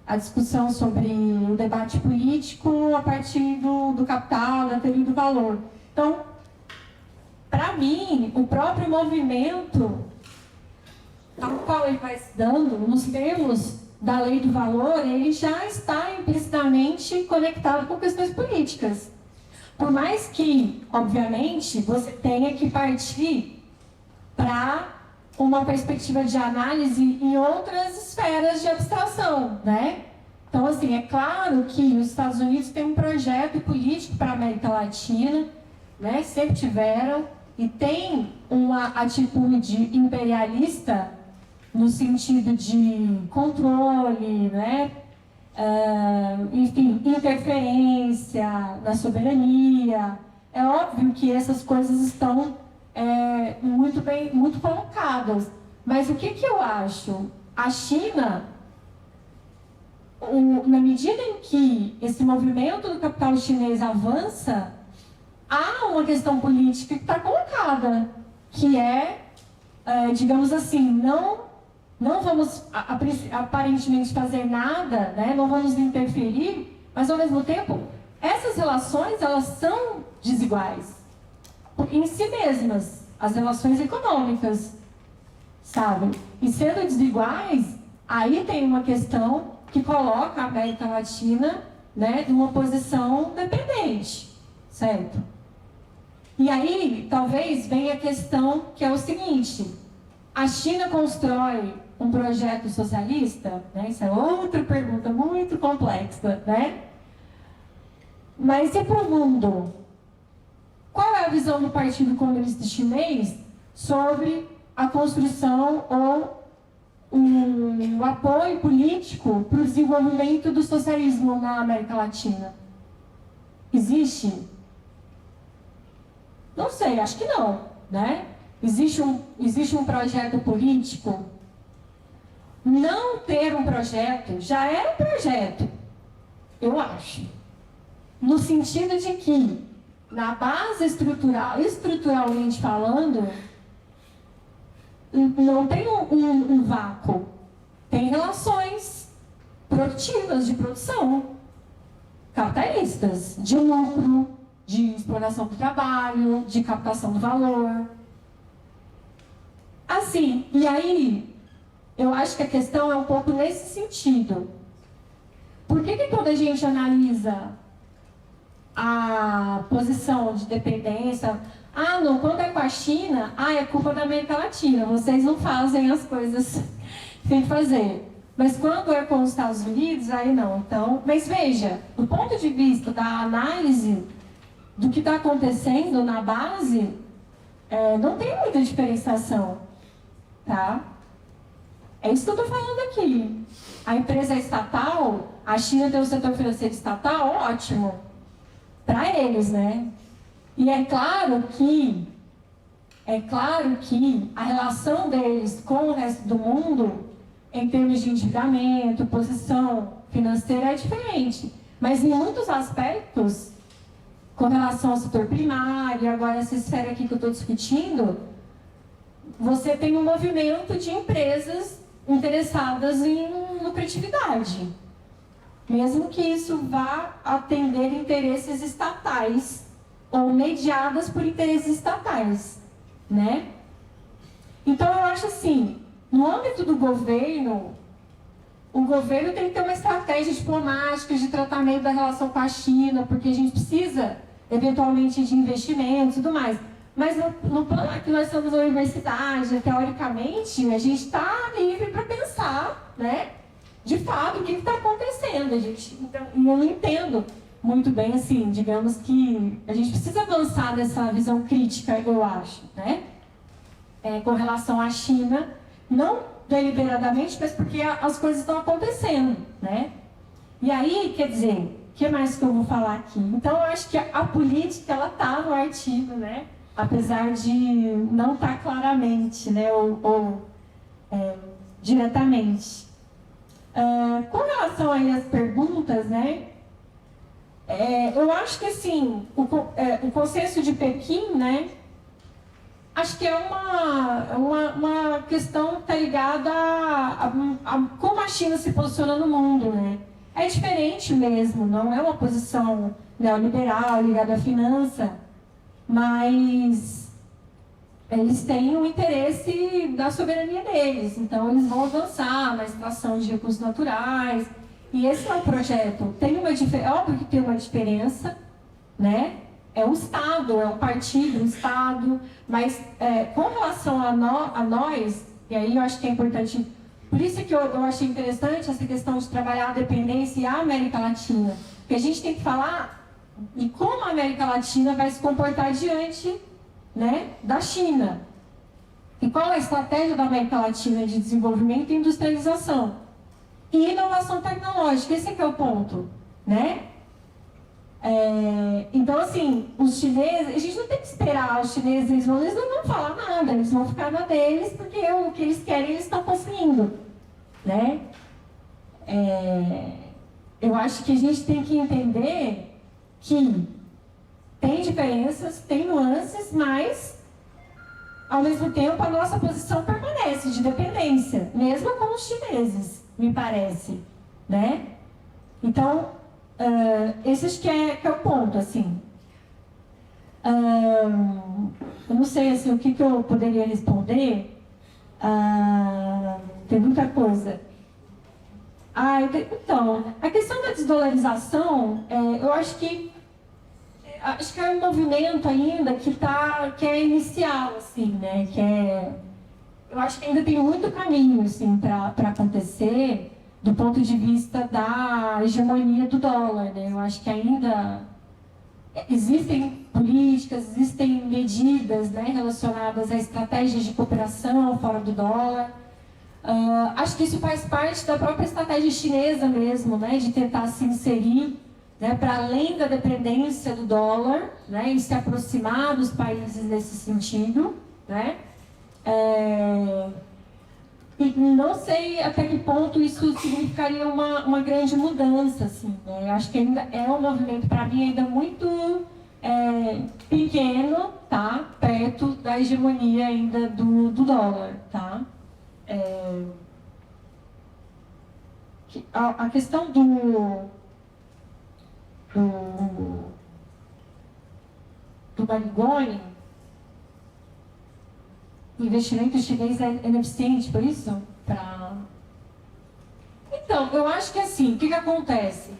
Speaker 3: a discussão sobre o debate político a partir do capital, da teoria do valor. Então, para mim, o próprio movimento, tal qual ele vai se dando, nos termos da lei do valor, ele já está implicitamente conectado com questões políticas. Por mais que, obviamente, você tenha que partir para uma perspectiva de análise em outras esferas de abstração, né? Então, assim, é claro que os Estados Unidos têm um projeto político para a América Latina, né? Sempre tiveram, e tem uma atitude imperialista no sentido de controle, né? Enfim, interferência na soberania. É óbvio que essas coisas estão muito colocadas. Mas o que eu acho? A China, na medida em que esse movimento do capital chinês avança, há uma questão política que está colocada, que digamos assim, não vamos aparentemente fazer nada, né? Não vamos interferir, mas ao mesmo tempo, essas relações, elas são desiguais em si mesmas, as relações econômicas, sabe? E sendo desiguais, aí tem uma questão que coloca a América Latina, né, numa posição dependente, certo? E aí, talvez, venha a questão que é o seguinte: a China constrói um projeto socialista, né? Isso é outra pergunta muito complexa, né? Mas e para o mundo? Qual é a visão do Partido Comunista Chinês sobre a construção ou um apoio político para o desenvolvimento do socialismo na América Latina? Existe? Não sei, acho que não, né? Existe um projeto político? Não ter um projeto já é um projeto, eu acho. No sentido de que, na base estruturalmente falando, não tem um vácuo. Tem relações produtivas de produção, capitalistas, de lucro, de exploração do trabalho, de captação do valor. Assim, e aí, eu acho que a questão é um pouco nesse sentido. Por que quando a gente analisa a posição de dependência, não, quando é com a China, é culpa da América Latina, vocês não fazem as coisas sem fazer. Mas quando é com os Estados Unidos, aí não. Então, mas veja, do ponto de vista da análise do que está acontecendo na base, não tem muita diferenciação, tá? É isso que eu estou falando aqui. A empresa é estatal, a China tem o setor financeiro estatal, ótimo. Para eles, né? E é claro que a relação deles com o resto do mundo, em termos de endividamento, posição financeira, é diferente. Mas em muitos aspectos, com relação ao setor primário, agora essa esfera aqui que eu estou discutindo, você tem um movimento de empresas interessadas em lucratividade. Mesmo que isso vá atender interesses estatais ou mediadas por interesses estatais, né? Então, eu acho assim, no âmbito do governo, o governo tem que ter uma estratégia diplomática de tratamento da relação com a China, porque a gente precisa, eventualmente, de investimentos e tudo mais. Mas no plano aqui nós estamos na universidade, teoricamente, a gente está livre para pensar, né? De fato, o que está acontecendo, então, e eu não entendo muito bem, assim, digamos que a gente precisa avançar nessa visão crítica, eu acho, né? Com relação à China, não deliberadamente, mas porque as coisas estão acontecendo, né? E aí, quer dizer, o que mais que eu vou falar aqui? Então, eu acho que a política, ela está no artigo, né? Apesar de não estar claramente, né? Ou diretamente. Com relação aí às perguntas, né? Eu acho que assim, o consenso de Pequim, né? Acho que é uma questão que está ligada a como a China se posiciona no mundo, né? É diferente mesmo, não é uma posição neoliberal ligada à finança, mas eles têm um interesse da soberania deles, então eles vão avançar na extração de recursos naturais, e esse é o projeto. Tem uma óbvio que tem uma diferença, né? É o Estado, é o partido, o Estado, mas com relação a nós, e aí eu acho que é importante, por isso que eu achei interessante essa questão de trabalhar a dependência e a América Latina, porque a gente tem que falar de como a América Latina vai se comportar diante, né, da China. E qual é a estratégia da América Latina de desenvolvimento e industrialização? E inovação tecnológica, esse é que é o ponto, né? Então, assim, os chineses, a gente não tem que esperar os chineses, eles não vão falar nada, eles vão ficar na deles, porque o que eles querem, eles estão conseguindo, né? Eu acho que a gente tem que entender que tem diferenças, tem nuances, mas, ao mesmo tempo, a nossa posição permanece de dependência, mesmo com os chineses, me parece, né? Então, esse acho que é o ponto, assim. Eu não sei, assim, o que eu poderia responder. Tem muita coisa. Então, a questão da desdolarização, eu acho que é um movimento ainda que é inicial, assim, né? Eu acho que ainda tem muito caminho, assim, para acontecer do ponto de vista da hegemonia do dólar, né? Eu acho que ainda existem políticas, existem medidas, né, relacionadas a estratégias de cooperação fora do dólar. Acho que isso faz parte da própria estratégia chinesa mesmo, né, de tentar se inserir, né, para além da dependência do dólar, né, e se aproximar dos países nesse sentido, né. E não sei até que ponto isso significaria uma grande mudança, assim, né? Acho que ainda é um movimento, para mim, ainda muito pequeno, tá? Perto da hegemonia ainda do dólar, tá? A questão do Marigoni, o investimento chinês é ineficiente, por isso? Então, eu acho que assim, o que acontece?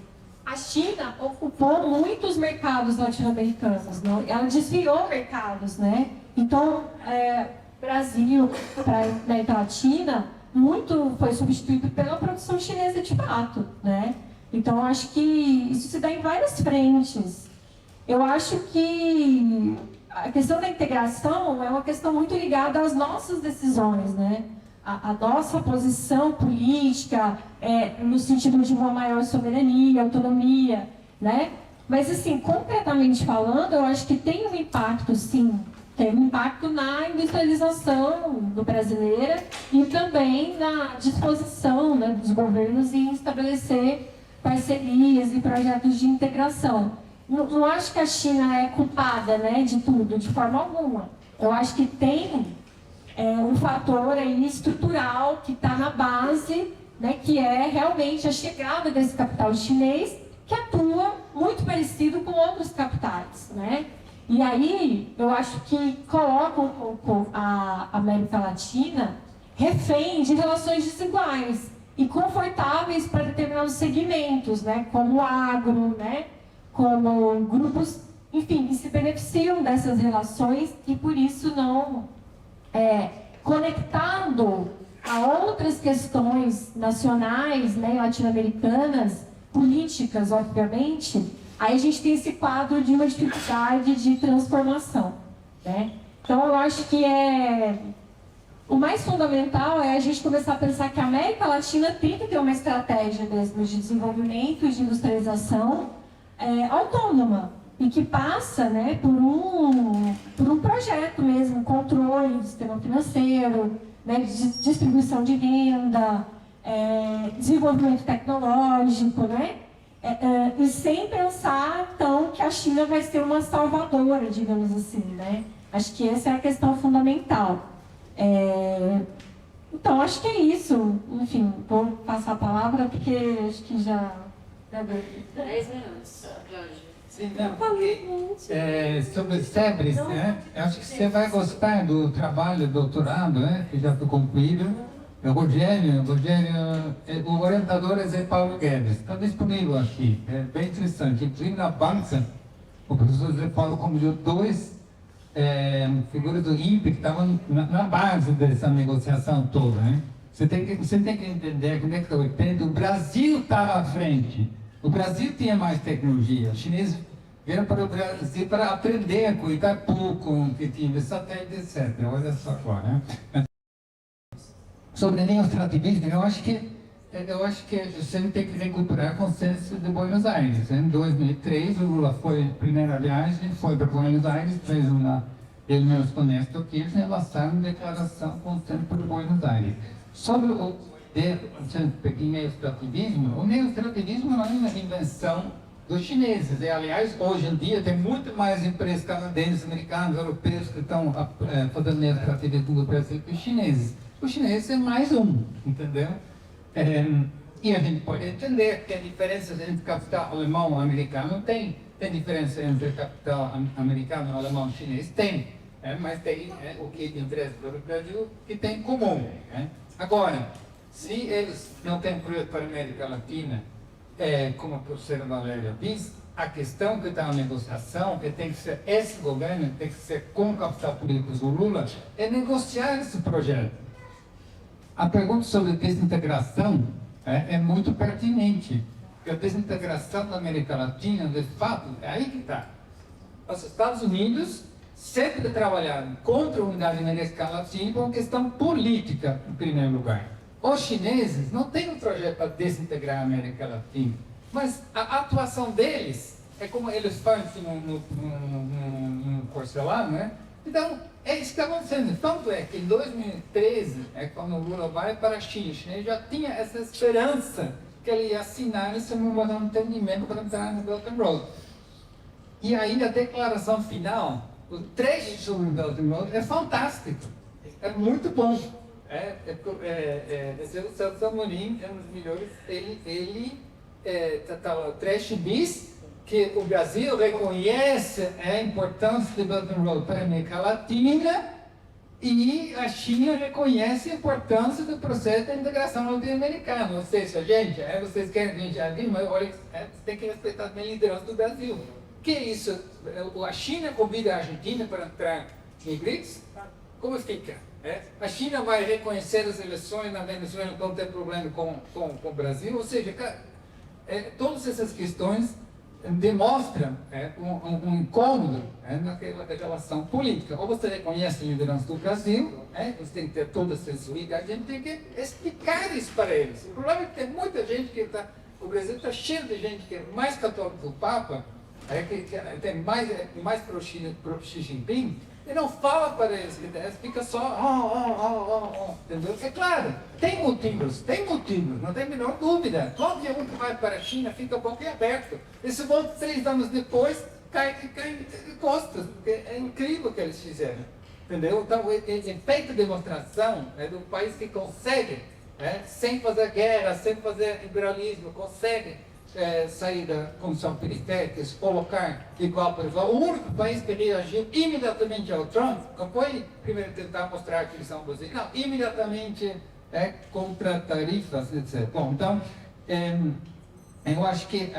Speaker 3: A China ocupou muitos mercados latino-americanos, ela desviou mercados, né? Então, Brasil, para a América Latina, muito foi substituído pela produção chinesa de fato, né? Então, eu acho que isso se dá em várias frentes. Eu acho que a questão da integração é uma questão muito ligada às nossas decisões, né? A nossa posição política, no sentido de uma maior soberania, autonomia, né? Mas, assim, concretamente falando, eu acho que tem um impacto, sim. Tem um impacto na industrialização brasileira e também na disposição, né, dos governos em estabelecer parcerias e projetos de integração. Não acho que a China é culpada, né, de tudo, de forma alguma. Eu acho que tem um fator aí estrutural que está na base, né, que é realmente a chegada desse capital chinês, que atua muito parecido com outros capitais, né? E aí, eu acho que coloca um pouco a América Latina refém de relações desiguais e confortáveis para determinados segmentos, né, como o agro, né, como grupos, enfim, que se beneficiam dessas relações e por isso não conectado a outras questões nacionais, né, latino-americanas, políticas, obviamente, aí a gente tem esse quadro de uma dificuldade de transformação, né? Então, eu acho que o mais fundamental é a gente começar a pensar que a América Latina tem que ter uma estratégia mesmo de desenvolvimento e de industrialização autônoma e que passa, né, por um projeto mesmo, controle do sistema financeiro, né, de distribuição de renda, desenvolvimento tecnológico, né? E sem pensar, então, que a China vai ser uma salvadora, digamos assim, né? Acho que essa é a questão fundamental. Então, acho que é isso. Enfim, vou passar a palavra, porque acho que já...
Speaker 1: 10 minutos, Jorge.
Speaker 4: Sim, não, sobre Sebres, né? Eu acho que você vai gostar do trabalho, doutorado, né? Que já foi concluído. O Rogério, o orientador é Zé Paulo Guedes, está disponível aqui, é bem interessante. Inclusive na banca, o professor Zé Paulo convidou dois figuras do INPE que estavam na base dessa negociação toda, né? Você tem que entender que na década de 80 o Brasil estava à frente. O Brasil tinha mais tecnologia. Os chineses vieram para o Brasil para aprender com Itaipu, com que tinha satélite, etc. Olha só agora, né? Sobre neoestrativismo, eu acho que você tem que recuperar o consenso de Buenos Aires. Em 2003, o Lula foi, primeira viagem, foi para Buenos Aires, fez ele mesmo honesto aqui, eles lançaram uma declaração consenso de Buenos Aires. Sobre o neoestrativismo, o neoestrativismo não é uma invenção dos chineses. E, aliás, hoje em dia tem muito mais empresas canadenses, americanos, europeus que estão fazendo neoestrativismo do Brasil que os chineses. Os chineses é mais um, entendeu? E a gente pode entender que tem diferença entre capital alemão e americano, tem diferença entre capital americano, alemão e chinês, tem, mas tem o que interessa para o Brasil que tem em comum. Agora, se eles não têm projeto para a América Latina, como a professora Valéria diz, a questão que está na negociação, que tem que ser esse governo, tem que ser com o capital político do Lula, é negociar esse projeto. A pergunta sobre desintegração é muito pertinente, porque a desintegração da América Latina, de fato, é aí que está. Os Estados Unidos sempre trabalharam contra a unidade da América Latina por uma questão política, em primeiro lugar. Os chineses não têm um projeto para desintegrar a América Latina, mas a atuação deles é como eles fazem no porcelanato, né? Então, é isso que está acontecendo. Tanto é que em 2013, quando o Lula vai para a China, ele já tinha essa esperança que ele ia assinar esse memorando de entendimento para entrar no Belt and Road. E aí a declaração final, o trecho sobre o Belt and Road é fantástico, é muito bom. O Celso Amorim é um dos melhores. O trecho diz que o Brasil reconhece a importância do Belt and Road para a América Latina e a China reconhece a importância do processo de integração latino-americana. Ou seja, gente, vocês querem vir aqui, mas olha, você tem que respeitar a liderança do Brasil. Que é isso? A China convida a Argentina para entrar no BRICS? Como fica? A China vai reconhecer as eleições na Venezuela quando tem problema com o Brasil? Ou seja, todas essas questões demonstram um incômodo naquela relação política. Ou você reconhece a liderança do Brasil, você tem que ter toda a sensibilidade, a gente tem que explicar isso para eles. O problema é que tem muita gente que está... O Brasil está cheio de gente que é mais católico que o Papa, que tem mais pro Xi Jinping, e não fala para eles, fica só, entendeu? É claro, tem motivos, não tem a menor dúvida. Qualquer um que vai para a China fica boquiaberto. E se volta 3 anos depois, cai de costas, porque é incrível o que eles fizeram, entendeu? Então, efeito de demonstração é do país que consegue, sem fazer guerra, sem fazer imperialismo, consegue sair da condição periférica, se colocar igual para igual. O único país que reagiu imediatamente ao Trump não foi primeiro tentar mostrar que eles são brasileiros, não, imediatamente contra tarifas, etc. Bom, então, eu acho que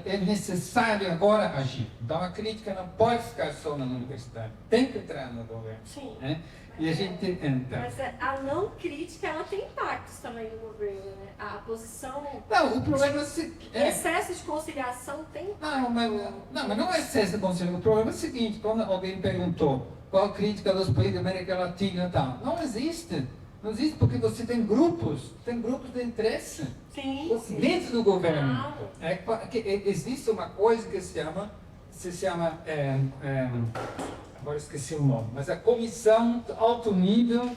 Speaker 4: é necessário agora agir. Então, a crítica não pode ficar só na universidade, tem que entrar no governo.
Speaker 8: Sim.
Speaker 4: E a gente entra.
Speaker 8: Mas a não crítica, ela tem impactos também no governo, né? A posição...
Speaker 4: Não, o problema é...
Speaker 8: Excesso de conciliação tem impacto.
Speaker 4: Mas não é excesso de conciliação. O problema é o seguinte, quando alguém perguntou qual a crítica dos países da América Latina e tal, não existe. Não existe porque você tem grupos de interesse.
Speaker 8: Sim.
Speaker 4: Dentro do governo.
Speaker 8: Claro.
Speaker 4: Existe uma coisa que se chama agora esqueci o nome, mas a comissão de alto nível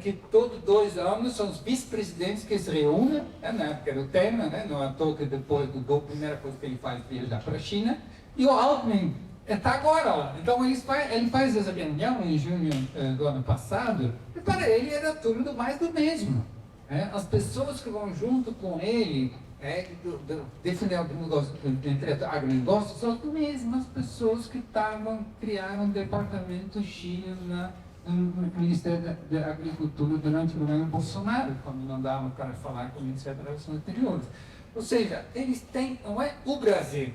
Speaker 4: que todos 2 anos são os vice-presidentes que se reúnem, na época do Temer, não é à toa que depois do golpe, a primeira coisa que ele faz é viajar para a China, e o Alckmin está agora lá. Então ele faz essa reunião em junho do ano passado, e para ele era tudo mais do mesmo. As pessoas que vão junto com ele defender o negócio entre agronegócio são as mesmas pessoas que criaram o departamento China no Ministério da Agricultura durante o governo Bolsonaro, quando mandavam o cara falar com o Ministério das Relações Exteriores. Ou seja, eles têm, não é o Brasil.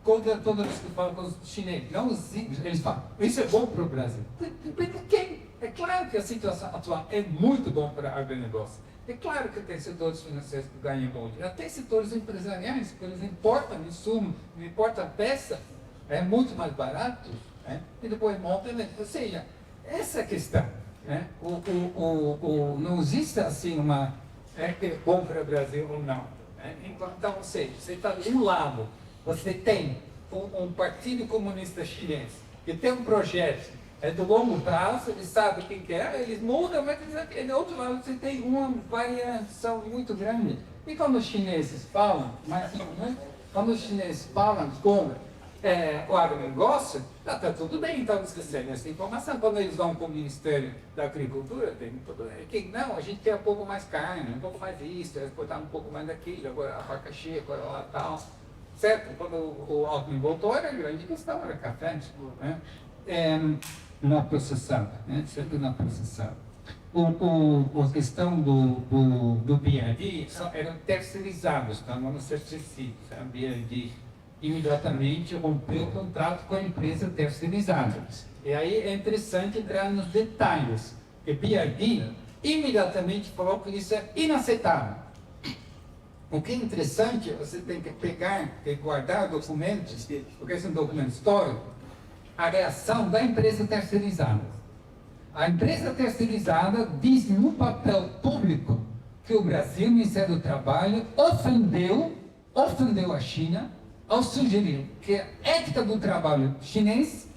Speaker 4: Toda vez que falam com os chineses, não os índios, eles falam, isso é bom para o Brasil. Depende de quem. É claro que a situação atual é muito bom para o agronegócio. É claro que tem setores financeiros que ganham muito. Tem setores empresariais que eles importam insumo, importam peça, é muito mais barato, e depois montam. Ou seja, essa é a questão. Não existe assim uma que é bom para o Brasil ou não. Então, ou seja, você está de um lado, você tem um partido comunista chinês que tem um projeto do longo prazo, eles sabem quem quer, eles mudam, mas do outro lado você tem uma variação muito grande. E quando os chineses falam, quando os chineses falam com o agronegócio, está tudo bem, então eles recebem essa informação. Quando eles vão para o Ministério da Agricultura, tem tudo bem. Não, a gente quer um pouco mais carne, um pouco mais isso, exportar um pouco mais daquilo, agora a abacaxi, agora lá tal. Certo? Quando o Alckmin voltou, era a grande questão, era café, na processada, sempre na processada. A questão do BRD eram terceirizados, estavam nos certificados. A BRD imediatamente rompeu o contrato com a empresa terceirizada. E aí é interessante entrar nos detalhes, porque BRD imediatamente falou que isso é inaceitável. O que é interessante, você tem que pegar e guardar documentos, porque esse é um documento histórico, a reação da empresa terceirizada. A empresa terceirizada diz no papel público que o Brasil, o Ministério do Trabalho, ofendeu a China ao sugerir que a ética do trabalho chinês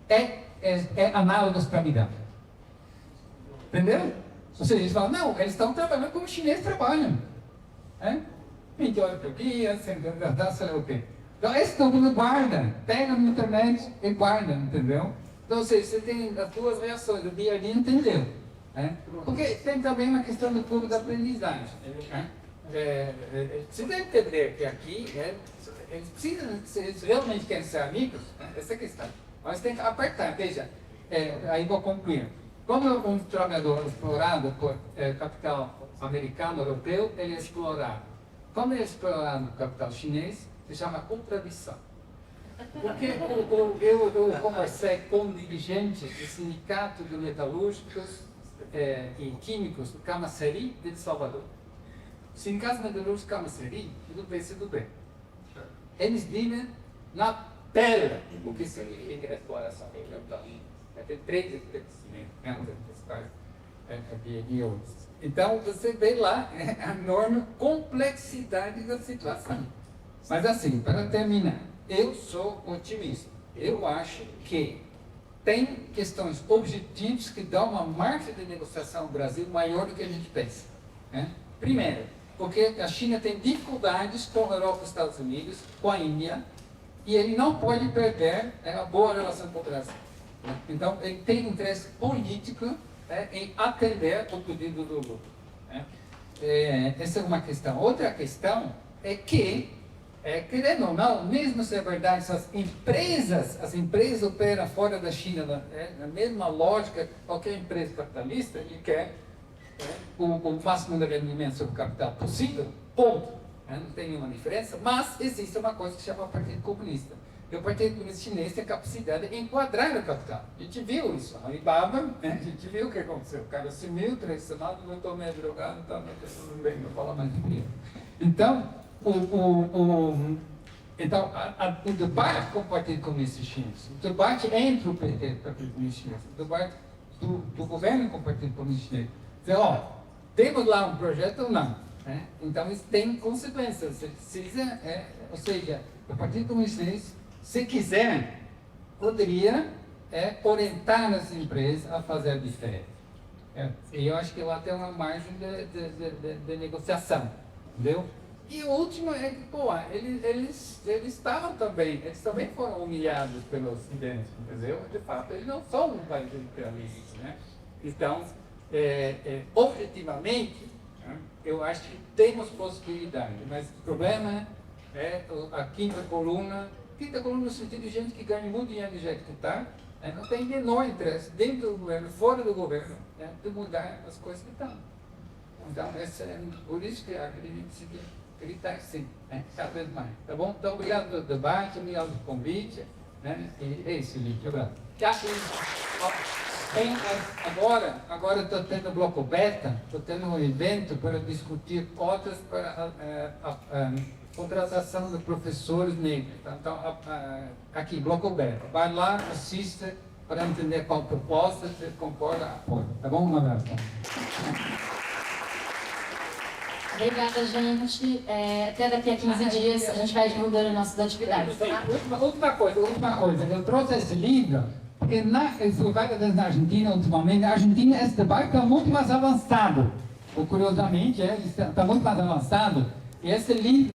Speaker 4: é análoga à escravidão. Entendeu? Ou seja, eles falam, não, eles estão trabalhando como os chineses trabalham. 20 horas por dia, sem verdade, sei lá o quê. Então, esse documento guarda, pega na internet e guarda, entendeu? Então, ou seja, você tem as duas reações, o BRD entendeu. Porque tem também uma questão do clube da aprendizagem. Você deve entender que aqui, eles precisam, se eles realmente querem ser amigos, essa é a questão. Mas tem que apertar, veja, aí vou concluir. Como um trabalhador explorado por capital americano, europeu, ele é explorado. Como ele é explorado no capital chinês, se chama contradição. Porque eu conversei com dirigentes do Sindicato de Metalúrgicos e Químicos do Camaçari de Salvador. O Sindicato Metalúrgico Camaçari e do PCdoB. Eles vivem na pele o que seria a exploração ambiental. Tem 3 especiais Então, você vê lá a enorme complexidade da situação. Mas assim, para terminar, eu sou otimista. Eu acho que tem questões objetivas que dão uma margem de negociação no Brasil maior do que a gente pensa. Primeiro, porque a China tem dificuldades com a Europa e os Estados Unidos, com a Índia, e ele não pode perder uma boa relação com o Brasil. Então, ele tem interesse político em atender o pedido do Lula. Essa é uma questão. Outra questão é que, querendo ou não, mesmo se é verdade, as empresas operam fora da China, na mesma lógica que qualquer empresa capitalista, ele quer o máximo de rendimento sobre o capital possível, ponto. Não tem nenhuma diferença, mas existe uma coisa que se chama Partido Comunista. E o Partido Comunista Chinês tem a capacidade de enquadrar o capital. A gente viu isso. A Alibaba, a gente viu o que aconteceu. O cara sumiu, traicionado, não estou meio drogado, então não bem, não fala mais de mim. Então, o debate com o Partido Comunista Chinês, o debate entre o PT e o Partido Comunista Chinês, o debate do governo com o Partido Comunista Chinês, dizer, temos lá um projeto ou não? Então, isso tem consequências. Você precisa, ou seja, o Partido Comunista Chinês, se quiser, poderia orientar as empresas a fazer diferente. E eu acho que lá tem uma margem de negociação, entendeu? E o último é que, eles estavam também, eles também foram humilhados pelo Ocidente, entendeu? De fato, eles não são um país imperialista, Então, objetivamente, né? Eu acho que temos possibilidade, mas o problema é a quinta coluna no sentido de gente que ganha muito dinheiro de jeito que está, né? Não tem menor interesse, dentro do governo, fora do governo, né? De mudar as coisas que estão. Então, por isso que acredito que acreditar sim, né? Cada vez mais. Tá bom? Então, obrigado pelo debate, obrigado pelo convite, né? E é isso, Lívia. Obrigado. Agora estou tendo bloco beta, estou tendo um evento para discutir cotas para a contratação de professores negros. Então, aqui, bloco beta. Vai lá, assista para entender qual proposta, se concorda, apoia. Tá bom? Um abraço.
Speaker 1: Obrigada, gente. Até daqui a 15 dias a gente vai divulgando nossas atividades. Tá?
Speaker 4: Última coisa. Eu trouxe esse livro, porque eu fui várias vezes na Argentina ultimamente. Na Argentina esse debate está muito mais avançado. Ou, curiosamente, está muito mais avançado. E esse livro